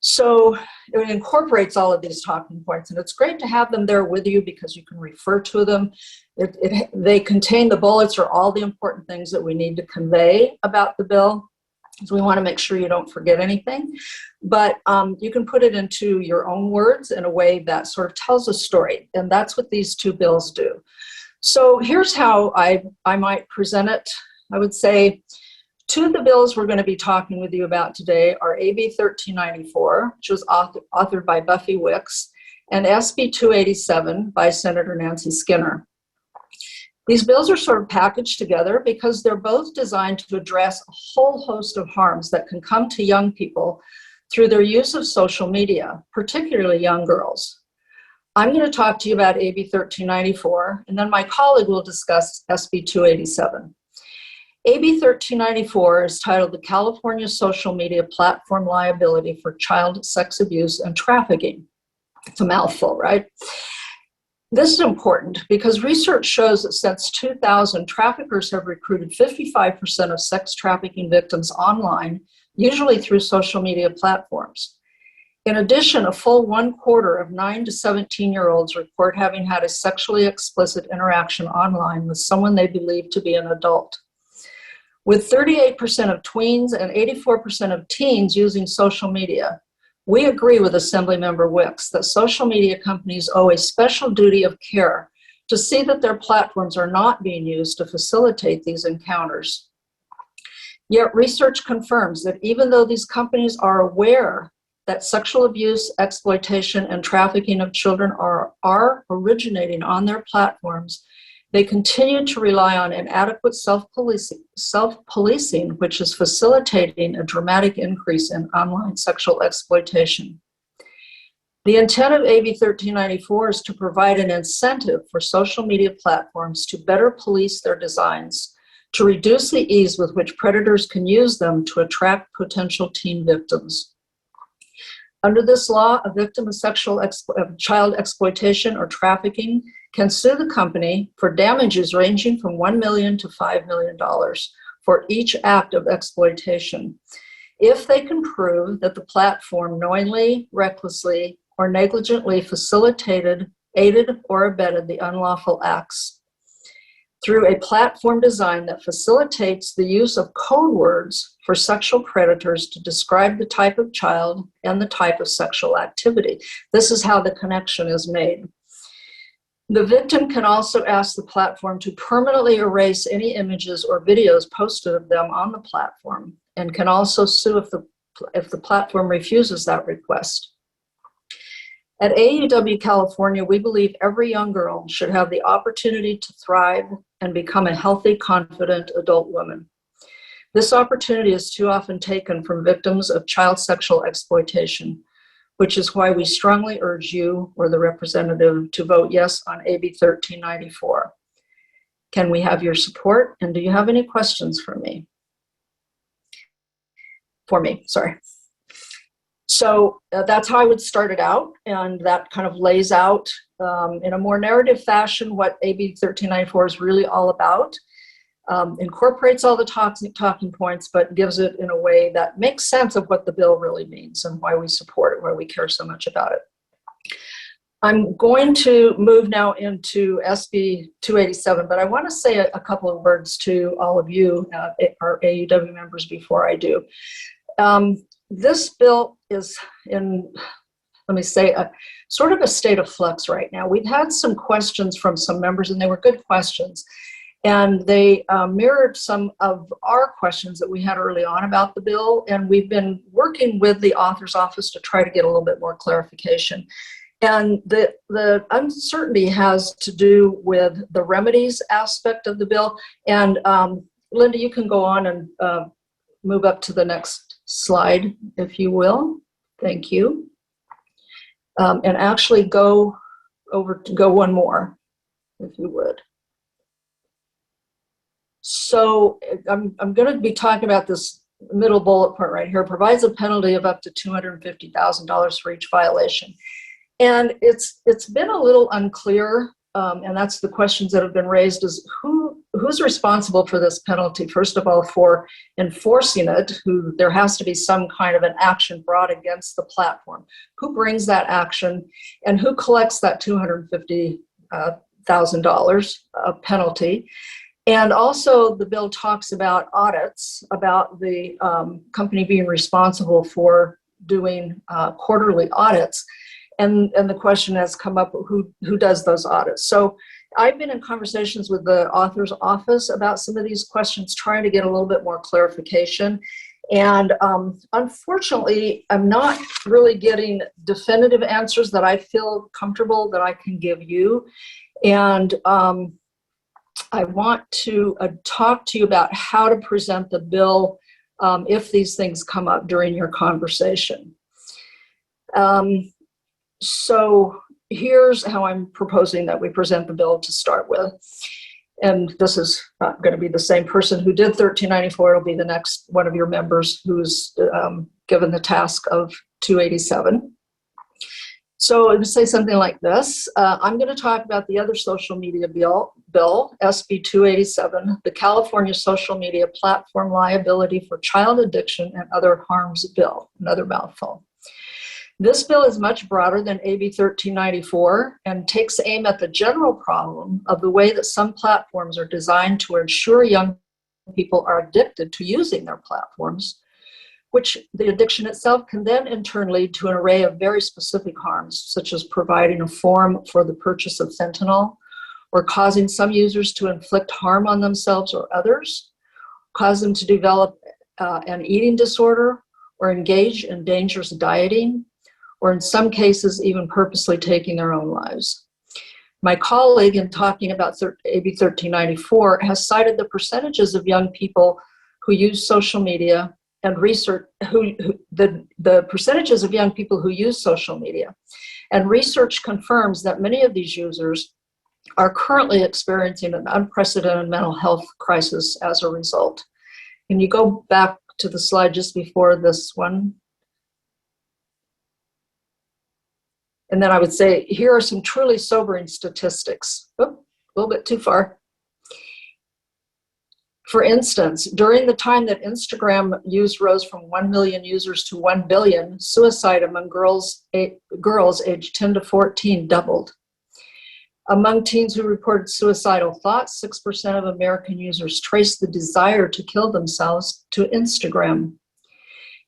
So it incorporates all of these talking points, and it's great to have them there with you because you can refer to them. They contain the bullets or all the important things that we need to convey about the bill. So we want to make sure you don't forget anything. But you can put it into your own words in a way that sort of tells a story, and that's what these two bills do. So here's how I might present it. I would say two of the bills we're going to be talking with you about today are AB 1394, which was authored by Buffy Wicks, and SB 287 by Senator Nancy Skinner. These bills are sort of packaged together because they're both designed to address a whole host of harms that can come to young people through their use of social media, particularly young girls. I'm going to talk to you about AB 1394, and then my colleague will discuss SB 287. AB 1394 is titled the California Social Media Platform Liability for Child Sex Abuse and Trafficking. It's a mouthful, right? This is important because research shows that since 2000, traffickers have recruited 55% of sex trafficking victims online, usually through social media platforms. In addition, a full 1/4 of 9 to 17-year-olds report having had a sexually explicit interaction online with someone they believe to be an adult. With 38% of tweens and 84% of teens using social media, we agree with Assemblymember Wicks that social media companies owe a special duty of care to see that their platforms are not being used to facilitate these encounters. Yet research confirms that even though these companies are aware that sexual abuse, exploitation, and trafficking of children are originating on their platforms, they continue to rely on inadequate self-policing, which is facilitating a dramatic increase in online sexual exploitation. The intent of AB 1394 is to provide an incentive for social media platforms to better police their designs, to reduce the ease with which predators can use them to attract potential teen victims. Under this law, a victim of child exploitation or trafficking can sue the company for damages ranging from $1 million to $5 million for each act of exploitation, if they can prove that the platform knowingly, recklessly, or negligently facilitated, aided, or abetted the unlawful acts through a platform design that facilitates the use of code words for sexual predators to describe the type of child and the type of sexual activity. This is how the connection is made. The victim can also ask the platform to permanently erase any images or videos posted of them on the platform, and can also sue if the platform refuses that request. At AUW California, we believe every young girl should have the opportunity to thrive and become a healthy, confident adult woman. This opportunity is too often taken from victims of child sexual exploitation, which is why we strongly urge you or the representative to vote yes on AB 1394. Can we have your support? And do you have any questions for me? So that's how I would start it out, and that kind of lays out in a more narrative fashion what AB 1394 is really all about. Incorporates all the talking points, but gives it in a way that makes sense of what the bill really means and why we support it, why we care so much about it. I'm going to move now into SB 287, but I want to say a couple of words to all of you, our AUW members, before I do. This bill is in, let me say, sort of a state of flux right now. We've had some questions from some members, and they were good questions. And they mirrored some of our questions that we had early on about the bill. And we've been working with the author's office to try to get a little bit more clarification. And the uncertainty has to do with the remedies aspect of the bill. And Linda, you can go on and move up to the next slide, if you will. Thank you. And actually go one more, if you would. So I'm going to be talking about this middle bullet point right here. Provides a penalty of up to $250,000 for each violation. And it's been a little unclear, and that's the questions that have been raised, is who's responsible for this penalty? First of all, for enforcing it, there has to be some kind of an action brought against the platform. Who brings that action, and who collects that $250,000 penalty? And also the bill talks about audits, about the company being responsible for doing quarterly audits. And the question has come up, who does those audits? So I've been in conversations with the author's office about some of these questions, trying to get a little bit more clarification. And unfortunately, I'm not really getting definitive answers that I feel comfortable that I can give you. And I want to talk to you about how to present the bill if these things come up during your conversation. So here's how I'm proposing that we present the bill to start with. And this is not going to be the same person who did 1394. It'll be the next one of your members who's given the task of 287. So to say something like this, I'm going to talk about the other social media bill, SB 287, the California Social Media Platform Liability for Child Addiction and Other Harms Bill, another mouthful. This bill is much broader than AB 1394 and takes aim at the general problem of the way that some platforms are designed to ensure young people are addicted to using their platforms, which the addiction itself can then in turn lead to an array of very specific harms, such as providing a form for the purchase of fentanyl, or causing some users to inflict harm on themselves or others, cause them to develop an eating disorder, or engage in dangerous dieting, or in some cases, even purposely taking their own lives. My colleague, in talking about AB 1394, has cited the percentages of young people who use social media and research, the percentages of young people who use social media. And research confirms that many of these users are currently experiencing an unprecedented mental health crisis as a result. Can you go back to the slide just before this one? And then I would say, here are some truly sobering statistics. Oop, a little bit too far. For instance, during the time that Instagram use rose from 1 million users to 1 billion, suicide among girls aged 10 to 14 doubled. Among teens who reported suicidal thoughts, 6% of American users traced the desire to kill themselves to Instagram.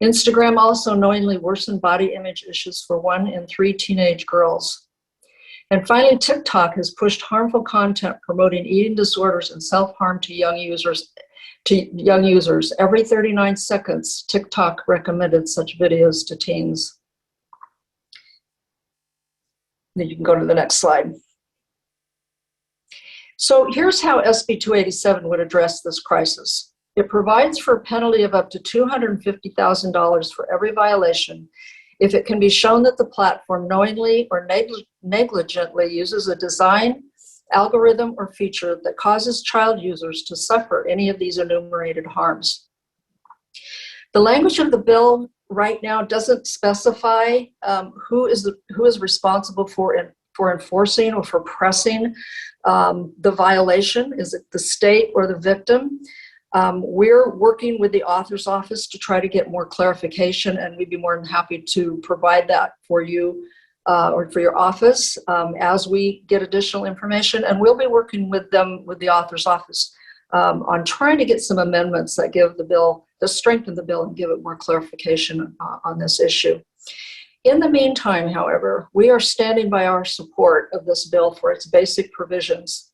Instagram also knowingly worsened body image issues for 1 in 3 teenage girls. And finally, TikTok has pushed harmful content promoting eating disorders and self-harm to young users. Every 39 seconds, TikTok recommended such videos to teens. Then you can go to the next slide. So here's how SB 287 would address this crisis. It provides for a penalty of up to $250,000 for every violation if it can be shown that the platform knowingly or negligently uses a design, algorithm, or feature that causes child users to suffer any of these enumerated harms. The language of the bill right now doesn't specify who is responsible for enforcing or for pressing the violation. Is it the state or the victim? We're working with the author's office to try to get more clarification, and we'd be more than happy to provide that for you or for your office as we get additional information. And we'll be working with the author's office on trying to get some amendments that give the bill, that strengthen the bill and give it more clarification on this issue. In the meantime, however, we are standing by our support of this bill for its basic provisions.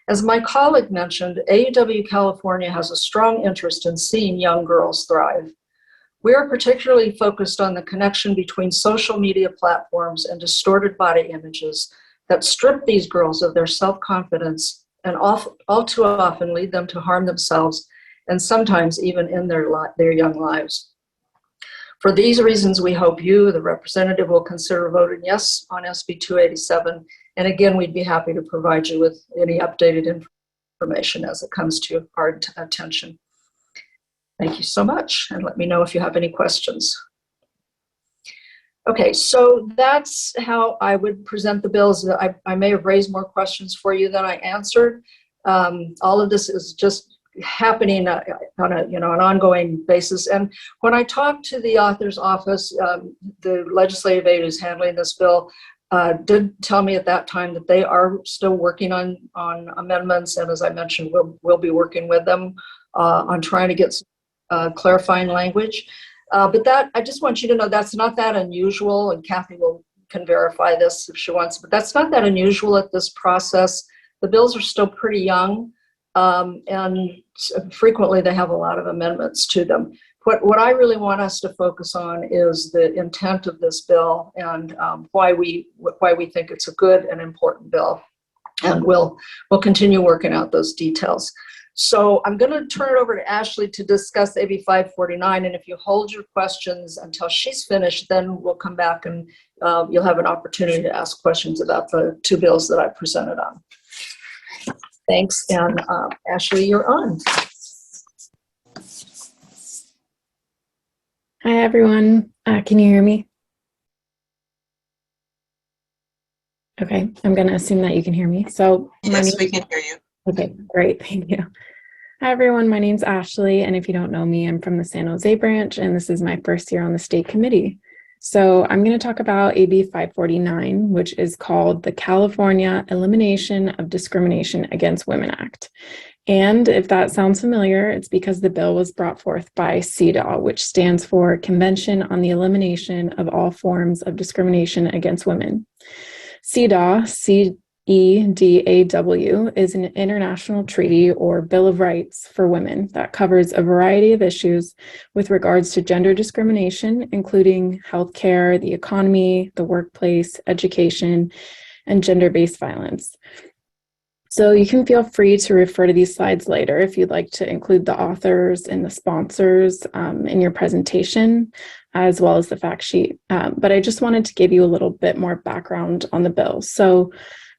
As my colleague mentioned, AUW California has a strong interest in seeing young girls thrive. We are particularly focused on the connection between social media platforms and distorted body images that strip these girls of their self-confidence and all too often lead them to harm themselves and sometimes even in their young lives. For these reasons, we hope you, the representative, will consider voting yes on SB 287. And again, we'd be happy to provide you with any updated information as it comes to our attention. Thank you so much, and let me know if you have any questions. Okay, so that's how I would present the bills. I may have raised more questions for you than I answered. All of this is just happening on an ongoing basis. And when I talked to the author's office, the legislative aide who's handling this bill did tell me at that time that they are still working on amendments. And as I mentioned, we'll be working with them on trying to get clarifying language. But that, I just want you to know, that's not that unusual, and Kathy can verify this if she wants, but that's not that unusual at this process. The bills are still pretty young, and frequently they have a lot of amendments to them. What I really want us to focus on is the intent of this bill and why we think it's a good and important bill, and we'll continue working out those details. So I'm going to turn it over to Ashley to discuss AB 549, and if you hold your questions until she's finished, then we'll come back and you'll have an opportunity to ask questions about the two bills that I presented on. Thanks, and Ashley, you're on. Hi, everyone. Can you hear me? Okay, I'm going to assume that you can hear me. So, Yes, we can hear you. Okay, great. Thank you. Hi, everyone. My name's Ashley, and if you don't know me, I'm from the San Jose branch, and this is my first year on the state committee. So I'm going to talk about AB 549, which is called the California Elimination of Discrimination Against Women Act. And if that sounds familiar, it's because the bill was brought forth by CEDAW, which stands for Convention on the Elimination of All Forms of Discrimination Against Women. CEDAW, CEDAW, is an international treaty or Bill of Rights for women that covers a variety of issues with regards to gender discrimination, including healthcare, the economy, the workplace, education, and gender-based violence. So you can feel free to refer to these slides later if you'd like to include the authors and the sponsors in your presentation, as well as the fact sheet. But I just wanted to give you a little bit more background on the bill. So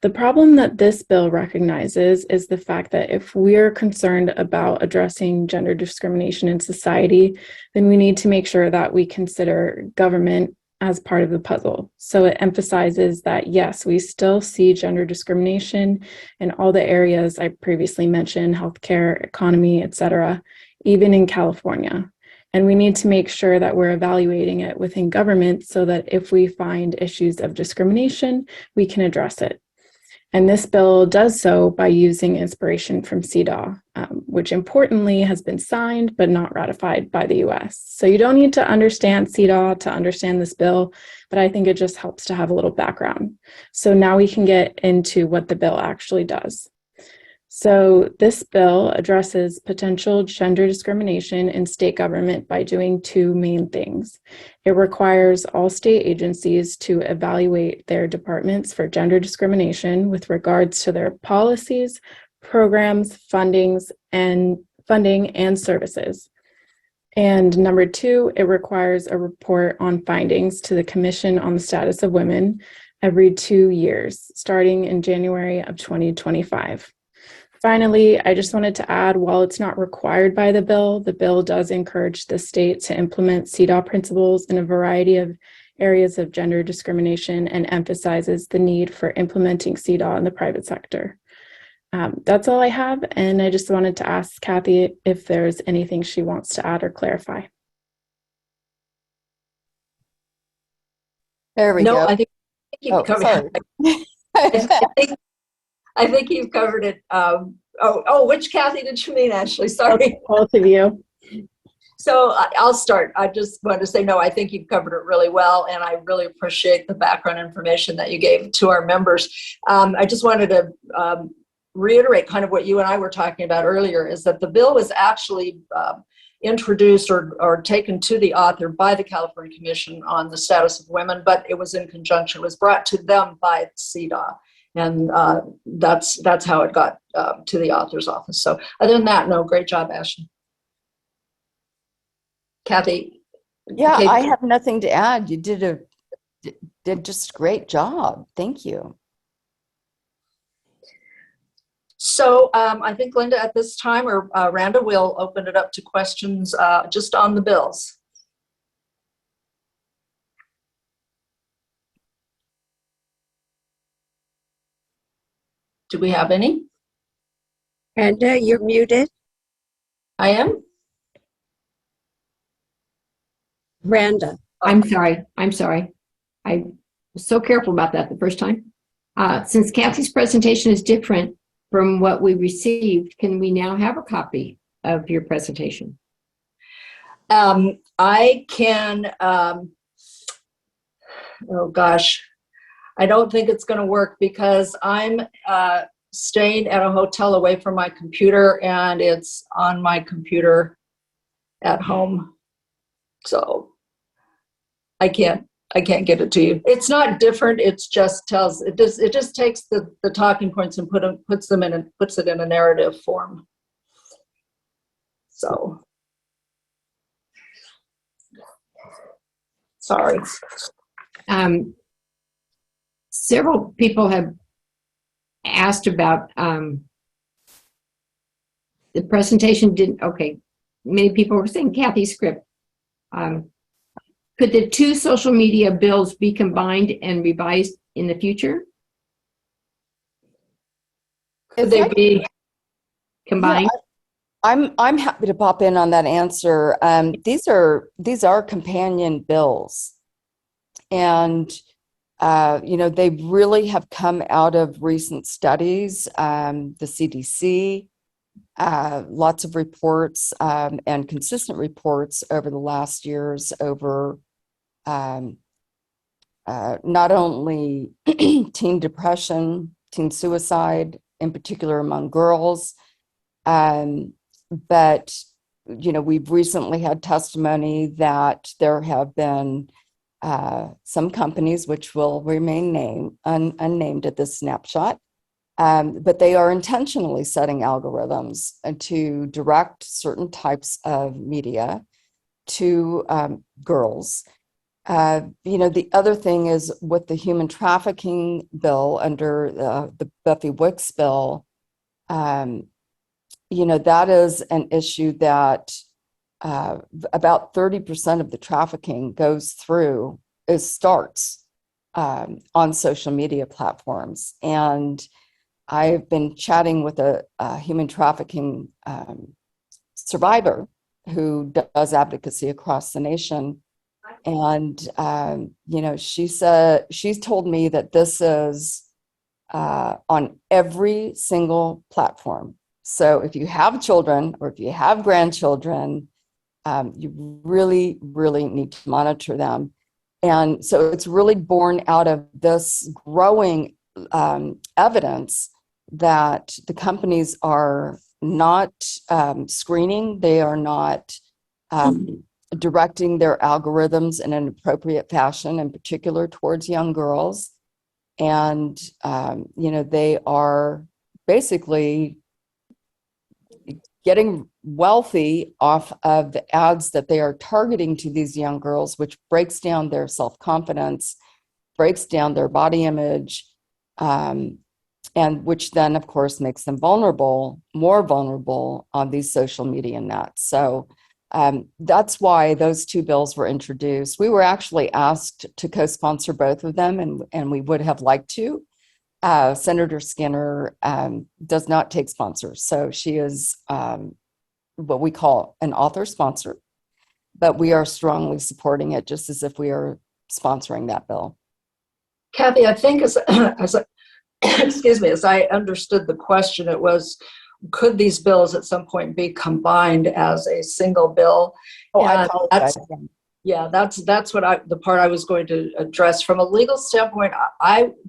the problem that this bill recognizes is the fact that if we're concerned about addressing gender discrimination in society, then we need to make sure that we consider government as part of the puzzle. So it emphasizes that, yes, we still see gender discrimination in all the areas I previously mentioned, healthcare, economy, etc., even in California. And we need to make sure that we're evaluating it within government so that if we find issues of discrimination, we can address it. And this bill does so by using inspiration from CEDAW, which importantly has been signed but not ratified by the US. So you don't need to understand CEDAW to understand this bill, but I think it just helps to have a little background. So now we can get into what the bill actually does. So this bill addresses potential gender discrimination in state government by doing two main things. It requires all state agencies to evaluate their departments for gender discrimination with regards to their policies, programs, funding, and services. And number two, it requires a report on findings to the Commission on the Status of Women every 2 years, starting in January of 2025. Finally, I just wanted to add, while it's not required by the bill does encourage the state to implement CEDAW principles in a variety of areas of gender discrimination and emphasizes the need for implementing CEDAW in the private sector. That's all I have, and I just wanted to ask Kathy if there's anything she wants to add or clarify. There we go. I think you've covered it. I think you've covered it. Which Kathy did you mean, Ashley? Sorry. Both of you. So I'll start. I just want to say, no, I think you've covered it really well, and I really appreciate the background information that you gave to our members. I just wanted to reiterate kind of what you and I were talking about earlier, is that the bill was actually introduced or taken to the author by the California Commission on the Status of Women, but it was in conjunction, it was brought to them by CEDAW. And that's how it got to the author's office. So other than that, no, great job, Ashley. Kathy? Yeah, Kate? I have nothing to add. You did just a great job. Thank you. So I think, Linda, at this time, or Randa, will open it up to questions just on the bills. Do we have any? Brenda, you're muted. I am? Brenda. I'm sorry. I was so careful about that the first time. Since Kathy's presentation is different from what we received, can we now have a copy of your presentation? I can, oh gosh, I don't think it's going to work because I'm staying at a hotel away from my computer, and it's on my computer at home. So I can't get it to you. It's not different. It's just it just takes the talking points and puts it in a narrative form. So sorry. Several people have asked about the presentation okay. Many people were saying Kathy's script. Could the two social media bills be combined and revised in the future? Could they be combined? Yeah, I'm happy to pop in on that answer. These are companion bills, and they really have come out of recent studies. The CDC, lots of reports and consistent reports over the last years over not only teen depression, teen suicide, in particular among girls, but we've recently had testimony that there have been some companies which will remain unnamed at this snapshot, but they are intentionally setting algorithms to direct certain types of media to girls. The other thing is with the human trafficking bill under the Buffy Wicks bill, that is an issue that about 30% of the trafficking starts on social media platforms. And I've been chatting with a human trafficking survivor who does advocacy across the nation. And, she's told me that this is on every single platform. So if you have children or if you have grandchildren, you really, really need to monitor them. And so it's really born out of this growing evidence that the companies are not screening, they are not directing their algorithms in an appropriate fashion, in particular towards young girls. And, they are basically getting wealthy off of the ads that they are targeting to these young girls, which breaks down their self-confidence, breaks down their body image, and which then, of course, makes them more vulnerable on these social media nets. So that's why those two bills were introduced. We were actually asked to co-sponsor both of them, and we would have liked to. Senator Skinner does not take sponsors, so she is what we call an author sponsor, but we are strongly supporting it just as if we are sponsoring that bill. Kathy, I think excuse me, as I understood the question, it was, could these bills at some point be combined as a single bill? Oh, I apologize. That's the part I was going to address. From a legal standpoint,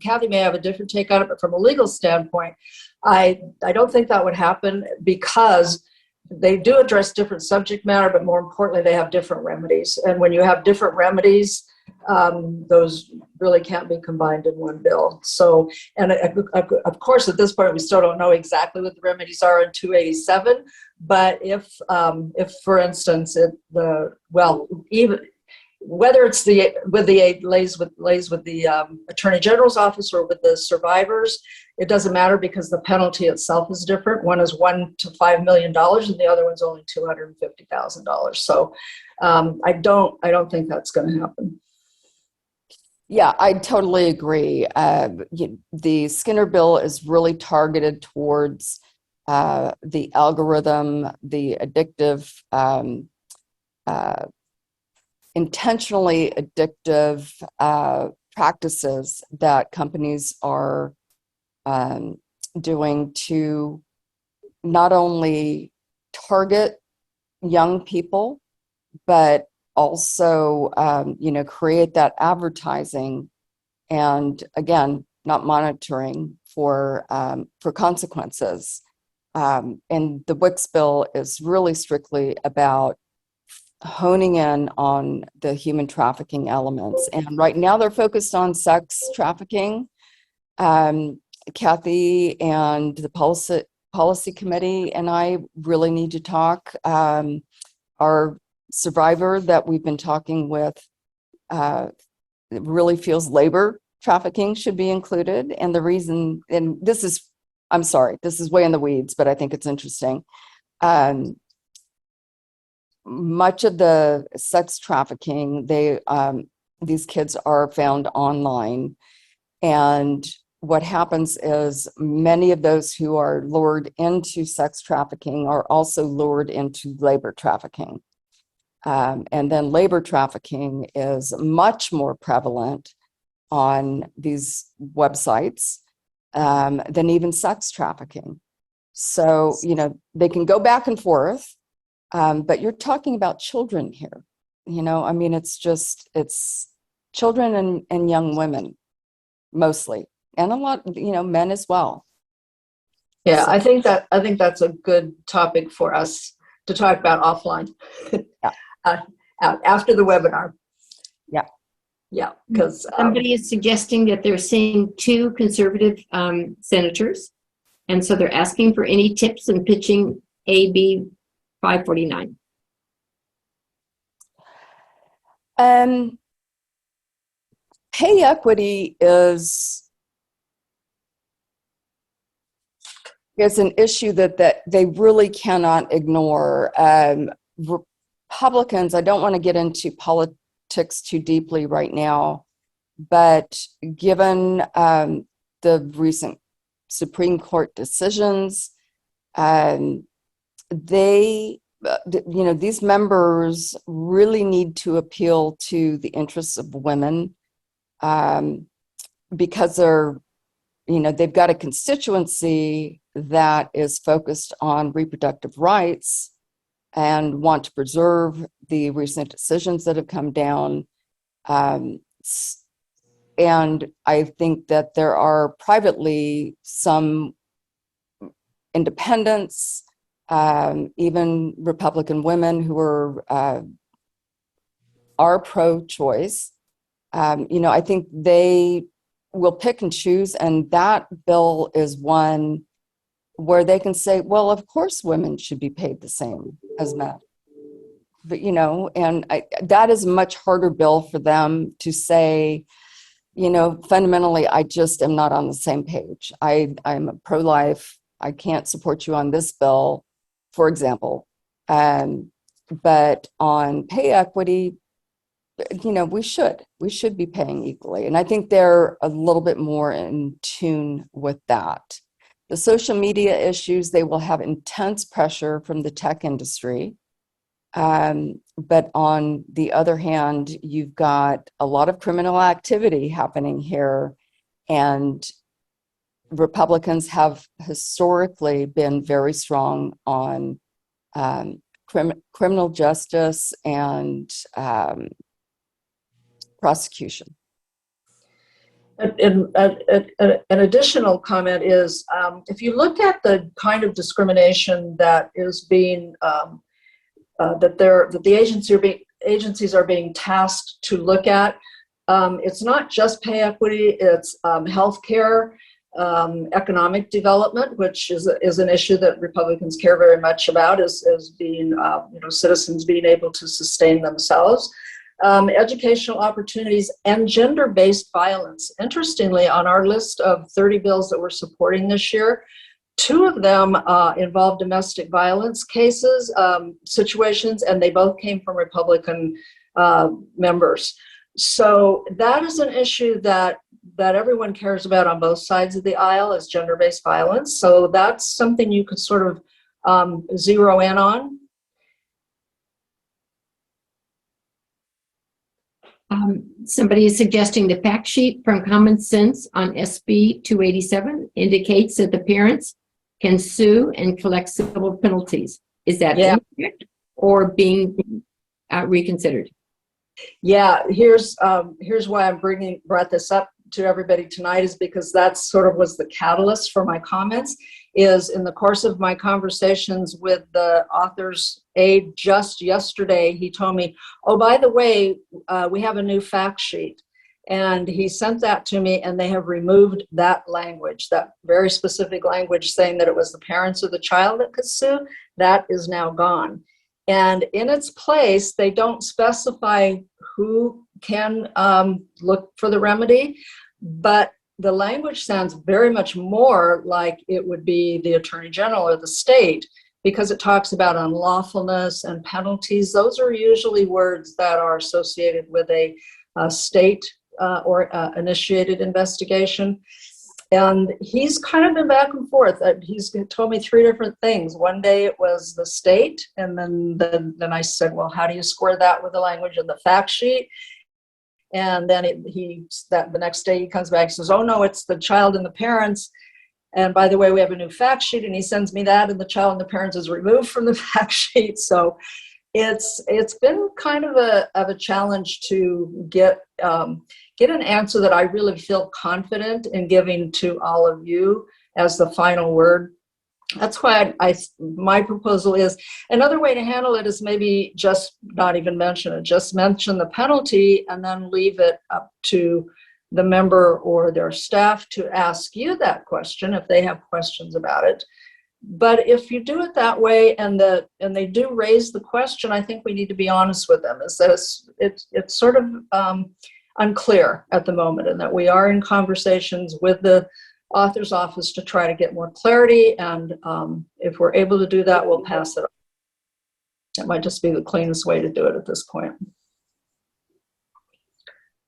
Kathy may have a different take on it, but from a legal standpoint, I don't think that would happen because they do address different subject matter, but more importantly, they have different remedies. And when you have different remedies, those really can't be combined in one bill. So, and of course, at this point, we still don't know exactly what the remedies are in 287. But if for instance, even whether it's lays with the Attorney General's office or with the survivors, it doesn't matter because the penalty itself is different. One is $1 to $5 million, and the other one's only $250,000. So I don't think that's going to happen. Yeah, I totally agree. The Skinner bill is really targeted towards the algorithm, the addictive, intentionally addictive practices that companies are doing to not only target young people, but also, create that advertising, and again, not monitoring for consequences. And the Wicks bill is really strictly about honing in on the human trafficking elements. And right now, they're focused on sex trafficking. Kathy and the policy committee and I really need to talk. Our survivor that we've been talking with really feels labor trafficking should be included. And the reason, and I'm sorry, this is way in the weeds, but I think it's interesting. Much of the sex trafficking, these kids are found online. And what happens is many of those who are lured into sex trafficking are also lured into labor trafficking. And then labor trafficking is much more prevalent on these websites than even sex trafficking. So, they can go back and forth, but you're talking about children here. It's children and young women mostly, and a lot, men as well. Yeah, So, I think that's a good topic for us to talk about offline. Yeah. After the webinar. Yeah. Yeah, because Somebody is suggesting that they're seeing two conservative senators, and so they're asking for any tips in pitching AB 549. Pay equity is an issue that they really cannot ignore. Republicans, I don't want to get into politics too deeply right now, but given the recent Supreme Court decisions, these members really need to appeal to the interests of women because they've got a constituency that is focused on reproductive rights and want to preserve the recent decisions that have come down. And I think that there are privately some independents, even Republican women who are pro-choice. I think they will pick and choose, and that bill is one where they can say, well, of course women should be paid the same as men. But, that is a much harder bill for them to say, fundamentally, I just am not on the same page. I'm pro-life. I can't support you on this bill, for example. But on pay equity, we should be paying equally. And I think they're a little bit more in tune with that. The social media issues, they will have intense pressure from the tech industry. But on the other hand, you've got a lot of criminal activity happening here. And Republicans have historically been very strong on criminal justice and prosecution. An additional comment is, if you look at the kind of discrimination that is being that the agencies are being tasked to look at, it's not just pay equity; it's healthcare, economic development, which is an issue that Republicans care very much about, as being citizens being able to sustain themselves. Educational opportunities, and gender-based violence. Interestingly, on our list of 30 bills that we're supporting this year, 2 of them involve domestic violence cases, situations, and they both came from Republican members. So that is an issue that everyone cares about on both sides of the aisle, is gender-based violence. So that's something you could sort of zero in on. Somebody is suggesting the fact sheet from Common Sense on SB 287 indicates that the parents can sue and collect civil penalties. Is that incorrect or being reconsidered? Yeah, here's why I'm brought this up to everybody tonight, is because that sort of was the catalyst for my comments. Is in the course of my conversations with the author's aide just yesterday, he told me, oh, by the way, we have a new fact sheet. And he sent that to me, and they have removed that language, that very specific language saying that it was the parents or the child that could sue. That is now gone. And in its place, they don't specify who can look for the remedy, but the language sounds very much more like it would be the Attorney General or the state, because it talks about unlawfulness and penalties. Those are usually words that are associated with a state or initiated investigation. And he's kind of been back and forth. He's told me 3 different things. One day it was the state, and then I said, well, how do you square that with the language of the fact sheet? And then the next day he comes back and says, oh no, it's the child and the parents. And by the way, we have a new fact sheet, and he sends me that, and the child and the parents is removed from the fact sheet. So it's been kind of a challenge to get an answer that I really feel confident in giving to all of you as the final word. That's why my proposal is, another way to handle it is maybe just not even mention it, just mention the penalty and then leave it up to the member or their staff to ask you that question if they have questions about it. But if you do it that way and they do raise the question, I think we need to be honest with them, is that it's sort of unclear at the moment, and that we are in conversations with the author's office to try to get more clarity. And if we're able to do that, we'll pass it on. It might just be the cleanest way to do it at this point.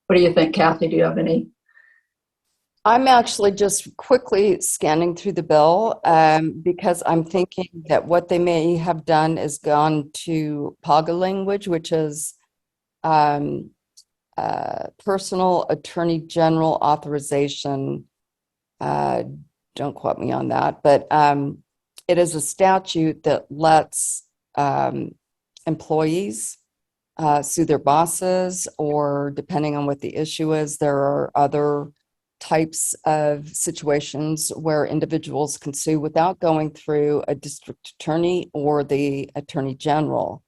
What do you think, Kathy? Do you have any? I'm actually just quickly scanning through the bill because I'm thinking that what they may have done is gone to PAGA language, which is personal attorney general authorization. Don't quote me on that, but it is a statute that lets employees sue their bosses, or depending on what the issue is, there are other types of situations where individuals can sue without going through a district attorney or the attorney general.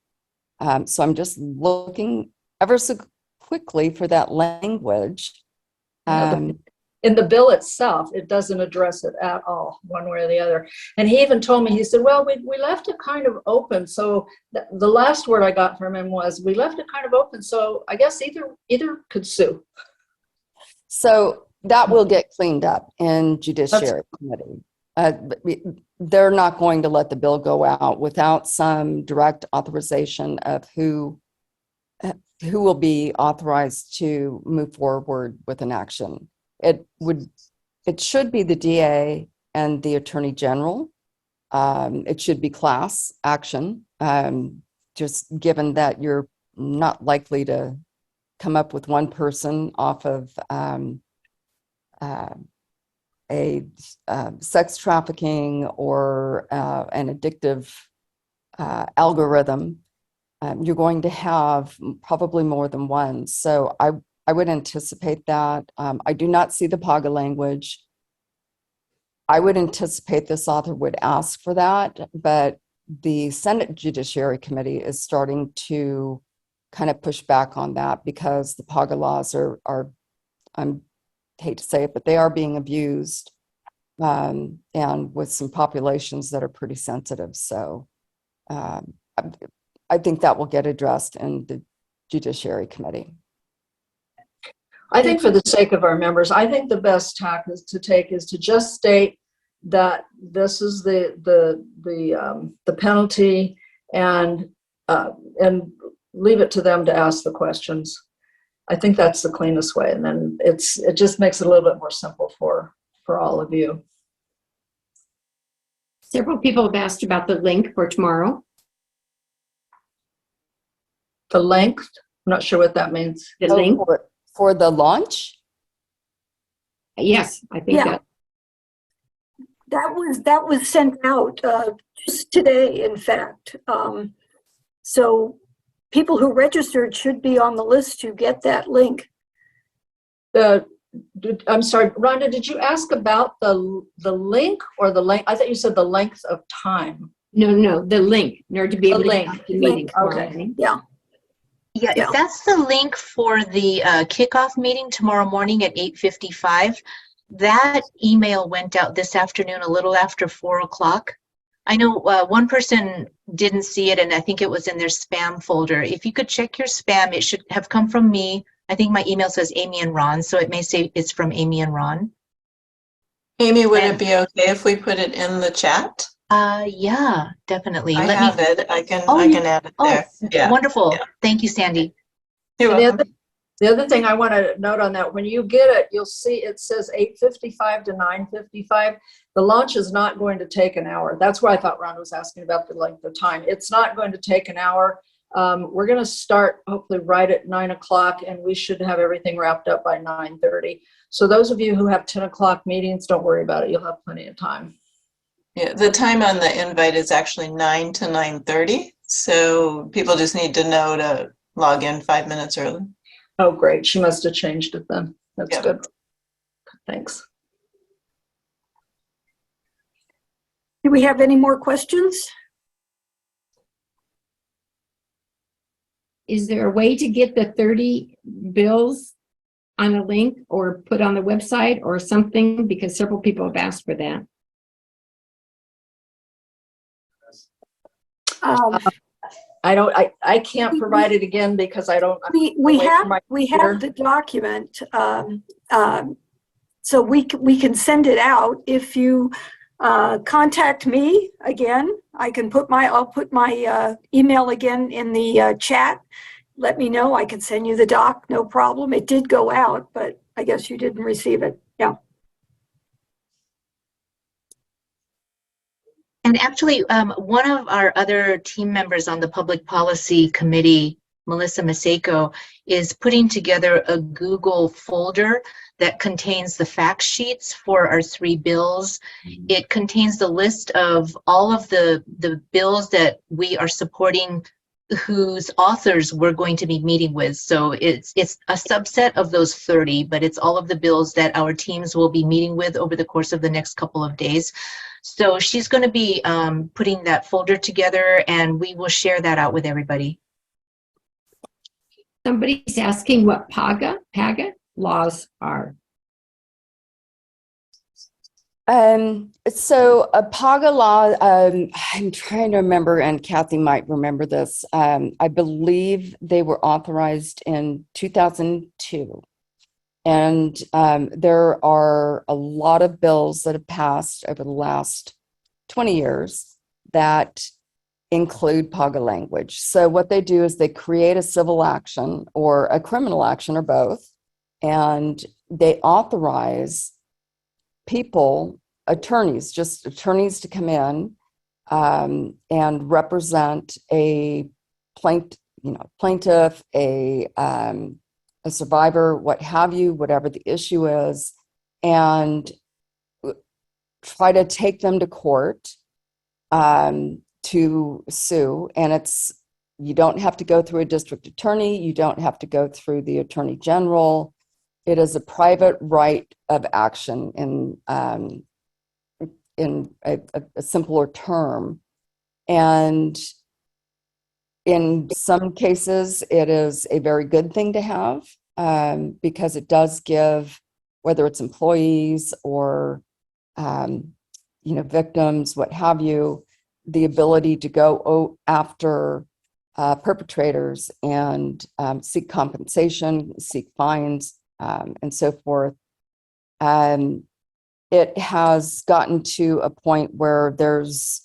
So I'm just looking ever so quickly for that language. In the bill itself, it doesn't address it at all, one way or the other. And he even told me, he said, well, we left it kind of open. So the last word I got from him was, we left it kind of open. So I guess either could sue. So that will get cleaned up in Judiciary Committee. They're not going to let the bill go out without some direct authorization of who will be authorized to move forward with an action. It should be the DA and the Attorney General. It should be class action, just given that you're not likely to come up with one person off of a sex trafficking or an addictive algorithm. You're going to have probably more than one. So I I would anticipate that. I do not see the PAGA language. I would anticipate this author would ask for that, but the Senate Judiciary Committee is starting to kind of push back on that because the PAGA laws are I hate to say it, but they are being abused, and with some populations that are pretty sensitive. So I think that will get addressed in the Judiciary Committee. I think for the sake of our members, I think the best tack is to just state that this is the penalty, and leave it to them to ask the questions. I think that's the cleanest way, and then it just makes it a little bit more simple for all of you. Several people have asked about the link for tomorrow. The length, I'm not sure what that means. The Oh, link? for the launch? Yes, I think Yeah. That was sent out just today, in fact. So people who registered should be on the list to get that link. I'm sorry, Rhonda, did you ask about the link or the length? I thought you said the length of time. No, the link in order to be able to link. get the meeting tomorrow Okay. morning. Yeah. Yeah, Yeah. if that's the link for the kickoff meeting tomorrow morning at 8:55, that email went out this afternoon a little after 4 o'clock. I know one person didn't see it, and I think it was in their spam folder. If you could check your spam, it should have come from me. I think my email says Amy and Ron, so it may say it's from Amy and Ron. Amy, would And- it be okay if we put it in the chat? Yeah, definitely. I Let have me. it. I can Oh, I can add it Oh, there. Yeah. wonderful. Yeah. Thank you, Sandy. You're And welcome. the other thing I want to note on that, when you get it, you'll see it says 8:55 to 9:55. The launch is not going to take an hour. That's why I thought Ron was asking about the length of time. It's not going to take an hour. We're going to start hopefully right at 9 o'clock, and we should have everything wrapped up by 9:30. So those of you who have 10 o'clock meetings, don't worry about it. You'll have plenty of time. Yeah, the time on the invite is actually 9 to 9:30. So people just need to know to log in 5 minutes early. Oh, great. She must have changed it then. That's Yep. good. Thanks. Do we have any more questions? Is there a way to get the 30 bills on a link or put on the website or something? Because several people have asked for that. I can't provide it again because I don't. We away have from my we computer. have the document, so we can send it out. If you contact me again, I'll put my email again in the chat. Let me know. I can send you the doc, no problem. It did go out, but I guess you didn't receive it. Yeah. And actually, one of our other team members on the Public Policy Committee, Melissa Maseko, is putting together a Google folder that contains the fact sheets for our 3 bills. It contains the list of all of the bills that we are supporting, whose authors we're going to be meeting with. So it's a subset of those 30, but it's all of the bills that our teams will be meeting with over the course of the next couple of days. So she's going to be putting that folder together, and we will share that out with everybody. Somebody's asking what PAGA laws are. So a PAGA law, I'm trying to remember, and Kathy might remember this. I believe they were authorized in 2002. And there are a lot of bills that have passed over the last 20 years that include PAGA language. So what they do is they create a civil action or a criminal action or both, and they authorize people, attorneys to come in and represent a plaintiff, a survivor, what have you, whatever the issue is, and try to take them to court to sue. And You don't have to go through a district attorney. You don't have to go through the attorney general. It is a private right of action in a simpler term. And in some cases, it is a very good thing to have because it does give, whether it's employees or victims, what have you, the ability to go after perpetrators and seek compensation, seek fines, and so forth. It has gotten to a point where there is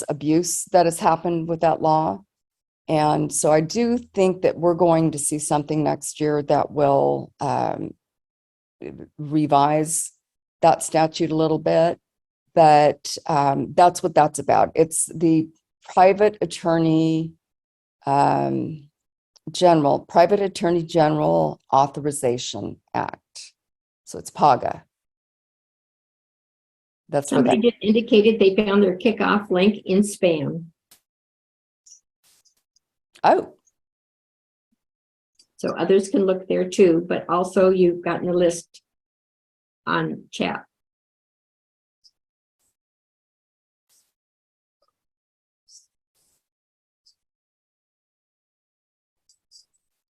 abuse that has happened with that law. And so I do think that we're going to see something next year that will revise that statute a little bit. But that's what that's about. It's the Private Attorney General Authorization Act. So it's PAGA. That's what Somebody that. just indicated they found their kickoff link in spam. Oh, So others can look there too, but also you've gotten a list on chat.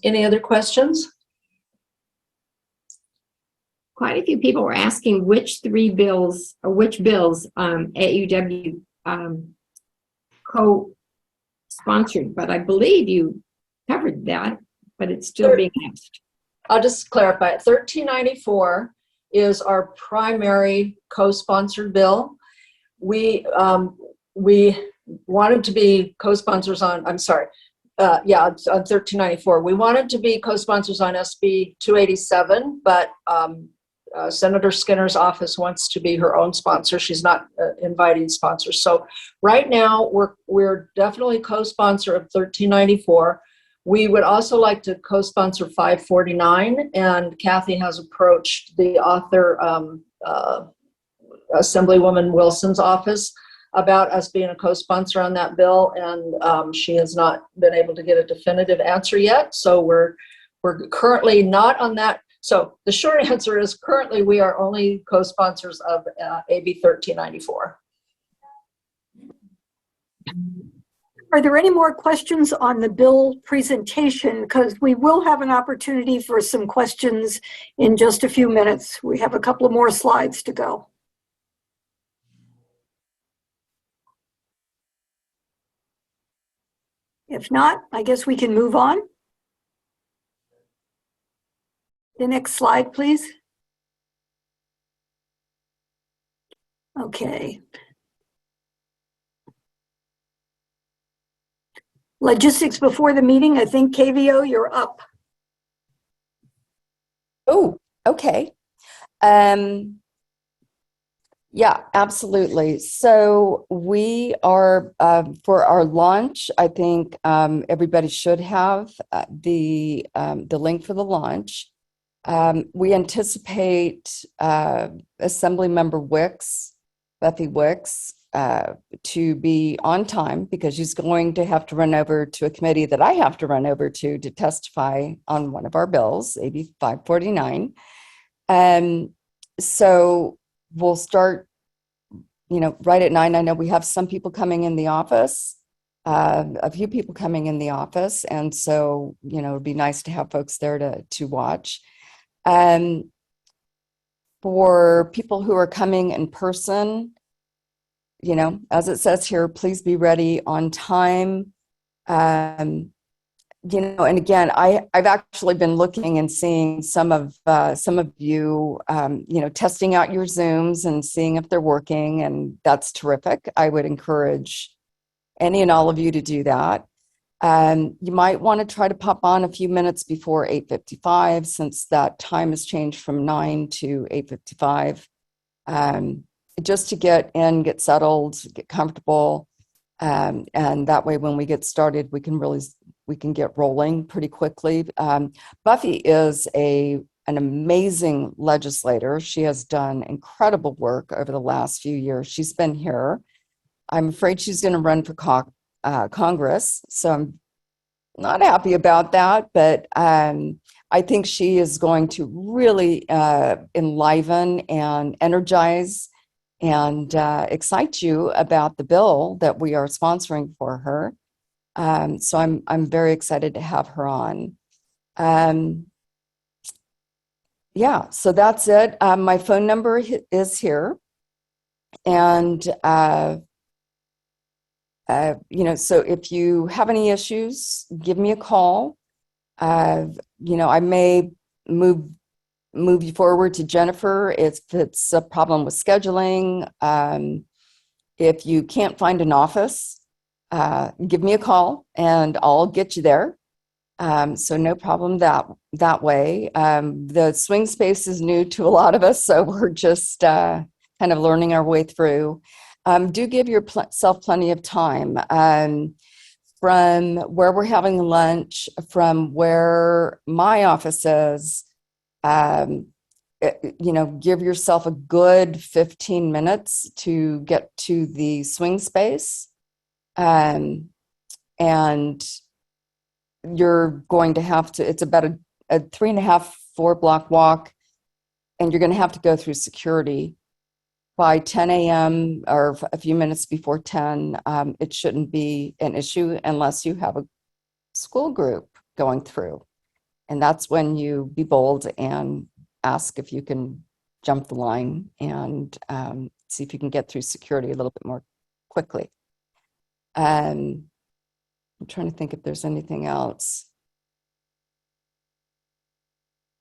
Any other questions? Quite a few people were asking which bills AUW co-sponsored, but I believe you covered that, but it's still being asked. I'll just clarify. 1394 is our primary co-sponsored bill. We wanted to be co-sponsors on, on 1394. We wanted to be co-sponsors on SB 287, but Senator Skinner's office wants to be her own sponsor. She's not inviting sponsors. So right now we're definitely co-sponsor of 1394. We would also like to co-sponsor 549, and Kathy has approached the author, Assemblywoman Wilson's office, about us being a co-sponsor on that bill, and she has not been able to get a definitive answer yet. So we're currently not on that. So the short answer is currently we are only co-sponsors of AB 1394. Are there any more questions on the bill presentation? Because we will have an opportunity for some questions in just a few minutes. We have a couple of more slides to go. If not, I guess we can move on. The next slide, please. Okay. Logistics before the meeting. I think KVO, you're up. Oh, okay. Yeah, absolutely. So we are, for our launch, I think everybody should have the link for the launch. We anticipate Assemblymember Wicks, Buffy Wicks, to be on time because she's going to have to run over to a committee that I have to run over to testify on one of our bills, AB 549. So we'll start, right at 9. I know we have some people coming in the office, a few people coming in the office. And so, it'd be nice to have folks there to watch. For people who are coming in person, as it says here, please be ready on time. And again, I've actually been looking and seeing some of you, testing out your Zooms and seeing if they're working, and that's terrific. I would encourage any and all of you to do that. You might want to try to pop on a few minutes before 8:55, since that time has changed from 9 to 8:55, just to get in, get settled, get comfortable. And that way, when we get started, we can get rolling pretty quickly. Buffy is an amazing legislator. She has done incredible work over the last few years. She's been here. I'm afraid she's going to run for Congress. So I'm not happy about that, but I think she is going to really enliven and energize and excite you about the bill that we are sponsoring for her. So I'm very excited to have her on. Yeah, so that's it. My phone number is here. And, so if you have any issues, give me a call. I may move you forward to Jennifer if it's a problem with scheduling. If you can't find an office, give me a call and I'll get you there. So no problem that way. The swing space is new to a lot of us, so we're just kind of learning our way through. Do give yourself plenty of time. From where we're having lunch, from where my office is, give yourself a good 15 minutes to get to the swing space. And you're going to have to, it's about a 3.5, 4 block walk, and you're going to have to go through security by 10 a.m. or a few minutes before 10. It shouldn't be an issue unless you have a school group going through. And that's when you be bold and ask if you can jump the line and see if you can get through security a little bit more quickly. I'm trying to think if there's anything else.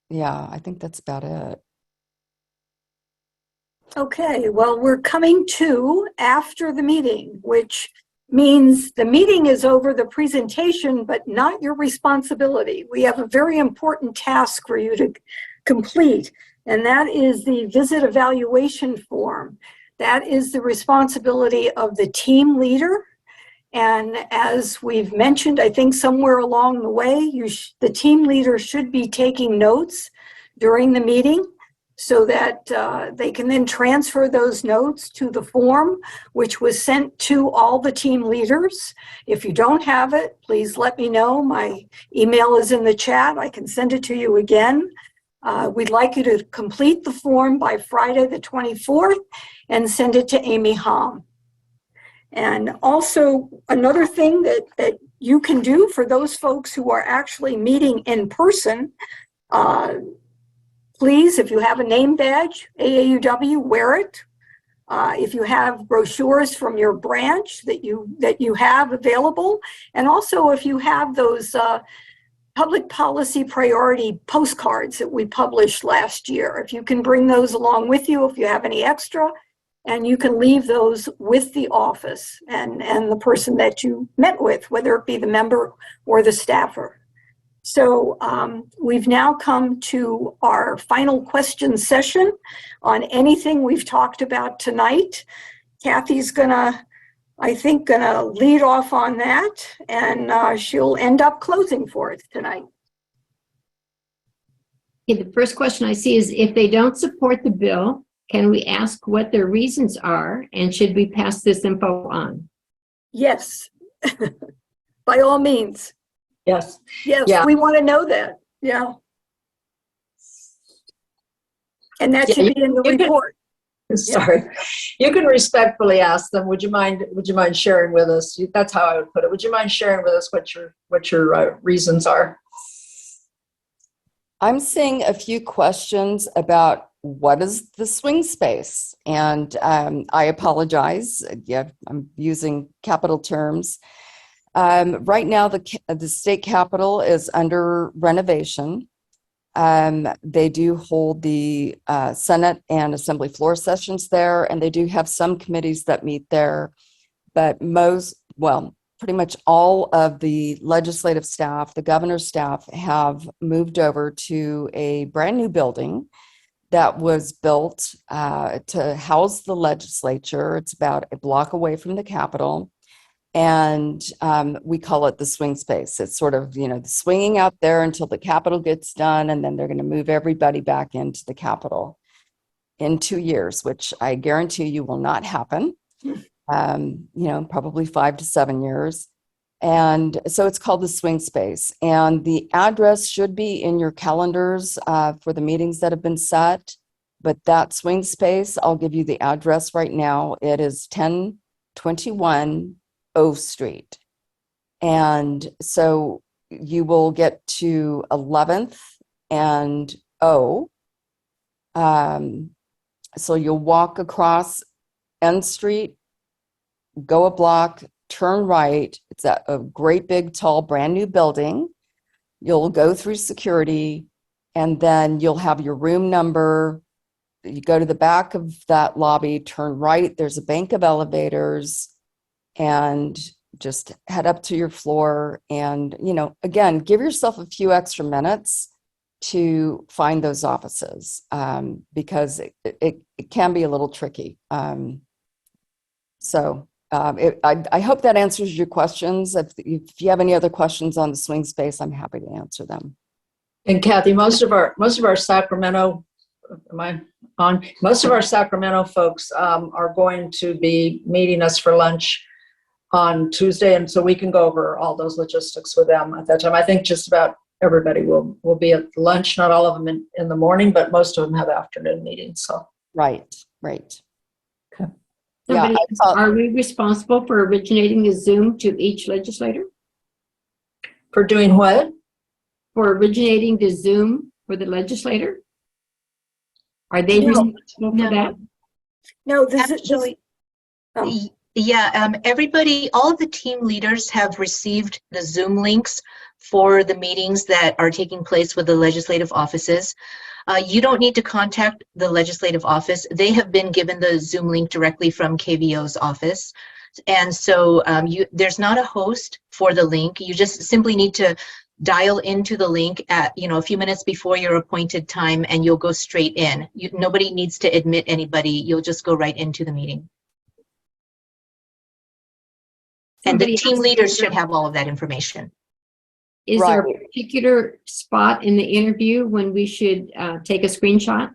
Yeah, I think that's about it. Okay, well, we're coming to after the meeting, which means the meeting is over, the presentation, but not your responsibility. We have a very important task for you to complete, and that is the visit evaluation form. That is the responsibility of the team leader. And as we've mentioned, I think somewhere along the way, the team leader should be taking notes during the meeting so that they can then transfer those notes to the form, which was sent to all the team leaders. If you don't have it, please let me know. My email is in the chat. I can send it to you again. We'd like you to complete the form by Friday the 24th and send it to Amy Hom. And also another thing that you can do for those folks who are actually meeting in person, please, if you have a name badge, AAUW, wear it. If you have brochures from your branch that you have available, and also if you have those public policy priority postcards that we published last year, if you can bring those along with you, if you have any extra, and you can leave those with the office and the person that you met with, whether it be the member or the staffer. So we've now come to our final question session on anything we've talked about tonight. Kathy's gonna lead off on that, and she'll end up closing for us tonight. Okay, the first question I see is, if they don't support the bill, can we ask what their reasons are, and should we pass this info on? Yes, by all means. Yes. Yes, Yeah. we want to know that. Yeah. And that should be in the you can- report. Sorry. You can respectfully ask them, would you mind sharing with us? That's how I would put it. Would you mind sharing with us what your reasons are? I'm seeing a few questions about what is the swing space, and I apologize. Yeah, I'm using capital terms. Right now, the state capitol is under renovation. They do hold the Senate and Assembly floor sessions there, and they do have some committees that meet there, but pretty much all of the legislative staff, the governor's staff, have moved over to a brand new building that was built to house the legislature. It's about a block away from the Capitol. And we call it the swing space. It's sort of, swinging out there until the Capitol gets done, and then they're going to move everybody back into the Capitol in 2 years, which I guarantee you will not happen. Probably 5 to 7 years. And so it's called the Swing Space. And the address should be in your calendars for the meetings that have been set. But that Swing Space, I'll give you the address right now. It is 1021 O Street. And so you will get to 11th and O. So you'll walk across N Street, go a block, turn right. It's a great big, tall, brand new building. You'll go through security, and then you'll have your room number. You go to the back of that lobby, turn right. There's a bank of elevators, and just head up to your floor. And, you know, again, give yourself a few extra minutes to find those offices, because it can be a little tricky. I hope that answers your questions. If you have any other questions on the Swing Space, I'm happy to answer them. And Kathy, most of our Sacramento, most of our Sacramento folks are going to be meeting us for lunch on Tuesday, and so we can go over all those logistics with them at that time. I think just about everybody will be at lunch, not all of them in the morning, but most of them have afternoon meetings. So Right. Okay. Yeah, Somebody, are we responsible for originating the Zoom to each legislator? for doing what? For originating the Zoom for the legislator? Are they No. responsible for that? No, this is Actually, oh. Yeah, everybody, all of the team leaders have received the Zoom links for the meetings that are taking place with the legislative offices. You don't need to contact the legislative office. They have been given the Zoom link directly from KVO's office. And so there's not a host for the link. You just simply need to dial into the link at, a few minutes before your appointed time, and you'll go straight in. Nobody needs to admit anybody. You'll just go right into the meeting. And the Somebody team has to leaders figure should have all of that information. Is there a Right. particular spot in the interview when we should take a screenshot?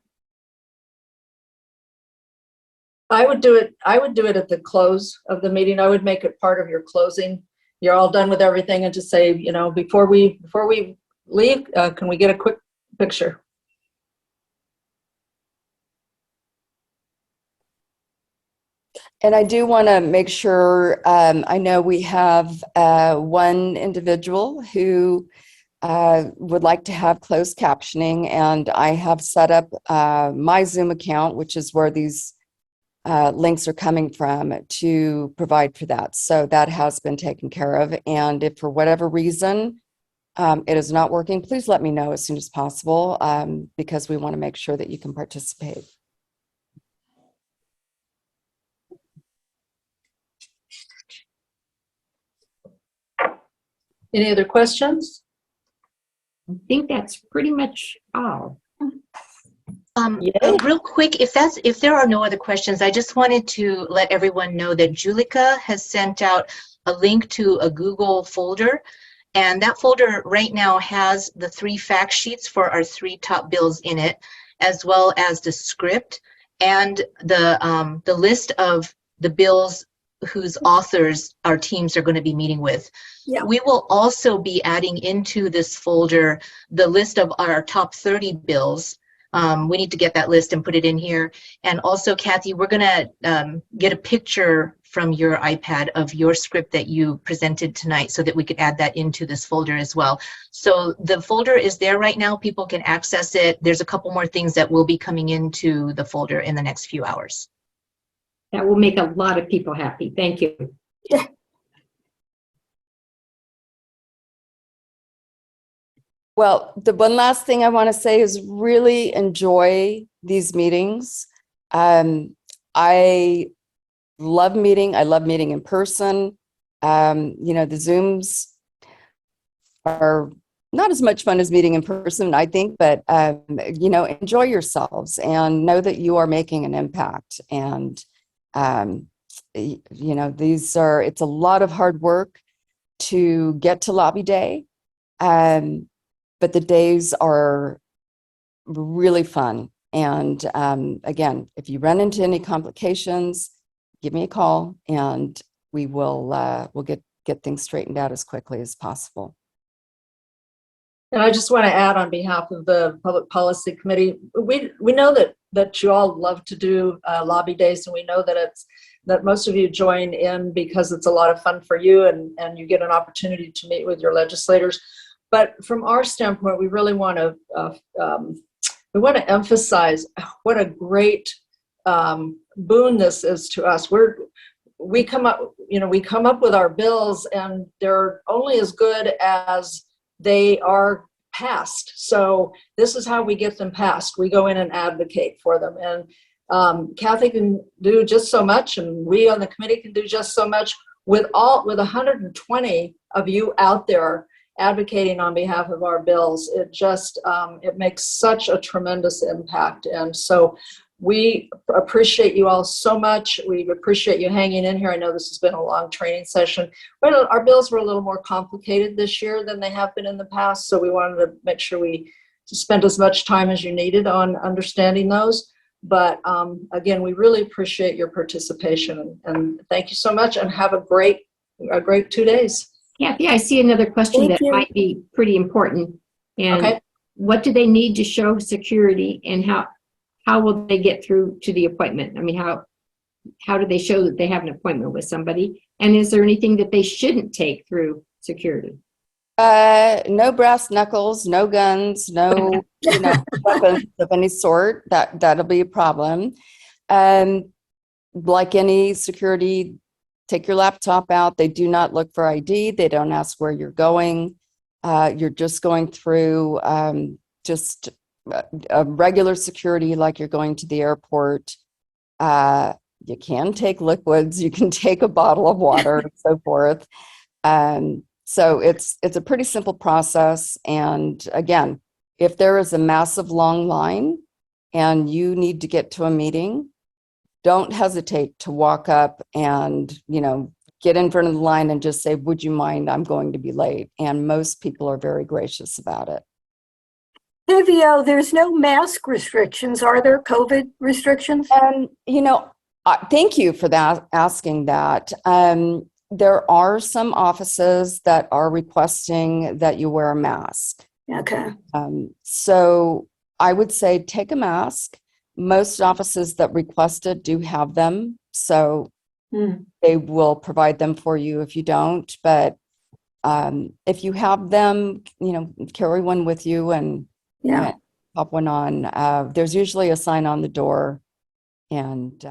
I would do it at the close of the meeting. I would make it part of your closing. You're all done with everything, and just say, before we leave, can we get a quick picture? And I do want to make sure, I know we have one individual who would like to have closed captioning, and I have set up my Zoom account, which is where these links are coming from, to provide for that. So that has been taken care of. And if for whatever reason it is not working, please let me know as soon as possible, because we want to make sure that you can participate. Any other questions? I think that's pretty much all. Real quick, if there are no other questions, I just wanted to let everyone know that Julika has sent out a link to a Google folder, and that folder right now has the 3 fact sheets for our 3 top bills in it, as well as the script and the list of the bills whose authors our teams are going to be meeting with. Yeah. We will also be adding into this folder the list of our top 30 bills. We need to get that list and put it in here. And also, Kathy, we're going to get a picture from your iPad of your script that you presented tonight, so that we could add that into this folder as well. So the folder is there right now. People can access it. There's a couple more things that will be coming into the folder in the next few hours. That will make a lot of people happy. Thank you. Well, the one last thing I want to say is really enjoy these meetings. I love meeting. I love meeting in person. The Zooms are not as much fun as meeting in person, I think, but, enjoy yourselves and know that you are making an impact. And, it's a lot of hard work to get to Lobby Day. But the days are really fun. And again, if you run into any complications, give me a call, and we'll get get things straightened out as quickly as possible. And I just want to add on behalf of the Public Policy Committee, we know that you all love to do lobby days, and we know that most of you join in because it's a lot of fun for you and you get an opportunity to meet with your legislators. But from our standpoint, we really want to emphasize what a great boon this is to us. We come up with our bills, and they're only as good as they are passed. So this is how we get them passed. We go in and advocate for them. And Kathy can do just so much, and we on the committee can do just so much with 120 of you out there advocating on behalf of our bills. It just, it makes such a tremendous impact. And so we appreciate you all so much. We appreciate you hanging in here. I know this has been a long training session. Well, our bills were a little more complicated this year than they have been in the past, so we wanted to make sure we spent as much time as you needed on understanding those. But again, we really appreciate your participation, and thank you so much, and have a great 2 days. Kathy, I see another question Thank that you. might be pretty important. And Okay. what do they need to show security, and how will they get through to the appointment? I mean, how do they show that they have an appointment with somebody? And is there anything that they shouldn't take through security? No brass knuckles, no guns, no weapons of any sort. That'll be a problem. Like any security, take your laptop out. They do not look for ID. They don't ask where you're going. You're just going through just a regular security like you're going to the airport. You can take liquids. You can take a bottle of water and so forth. So it's a pretty simple process. And again, if there is a massive long line and you need to get to a meeting, don't hesitate to walk up and, get in front of the line and just say, would you mind? I'm going to be late. And most people are very gracious about it. Livio, there's no mask restrictions. Are there COVID restrictions? And, thank you for that, asking that. There are some offices that are requesting that you wear a mask. Okay. So I would say take a mask. Most offices that request it do have them. So they will provide them for you if you don't. But if you have them, carry one with you and Yeah. pop one on. There's usually a sign on the door. And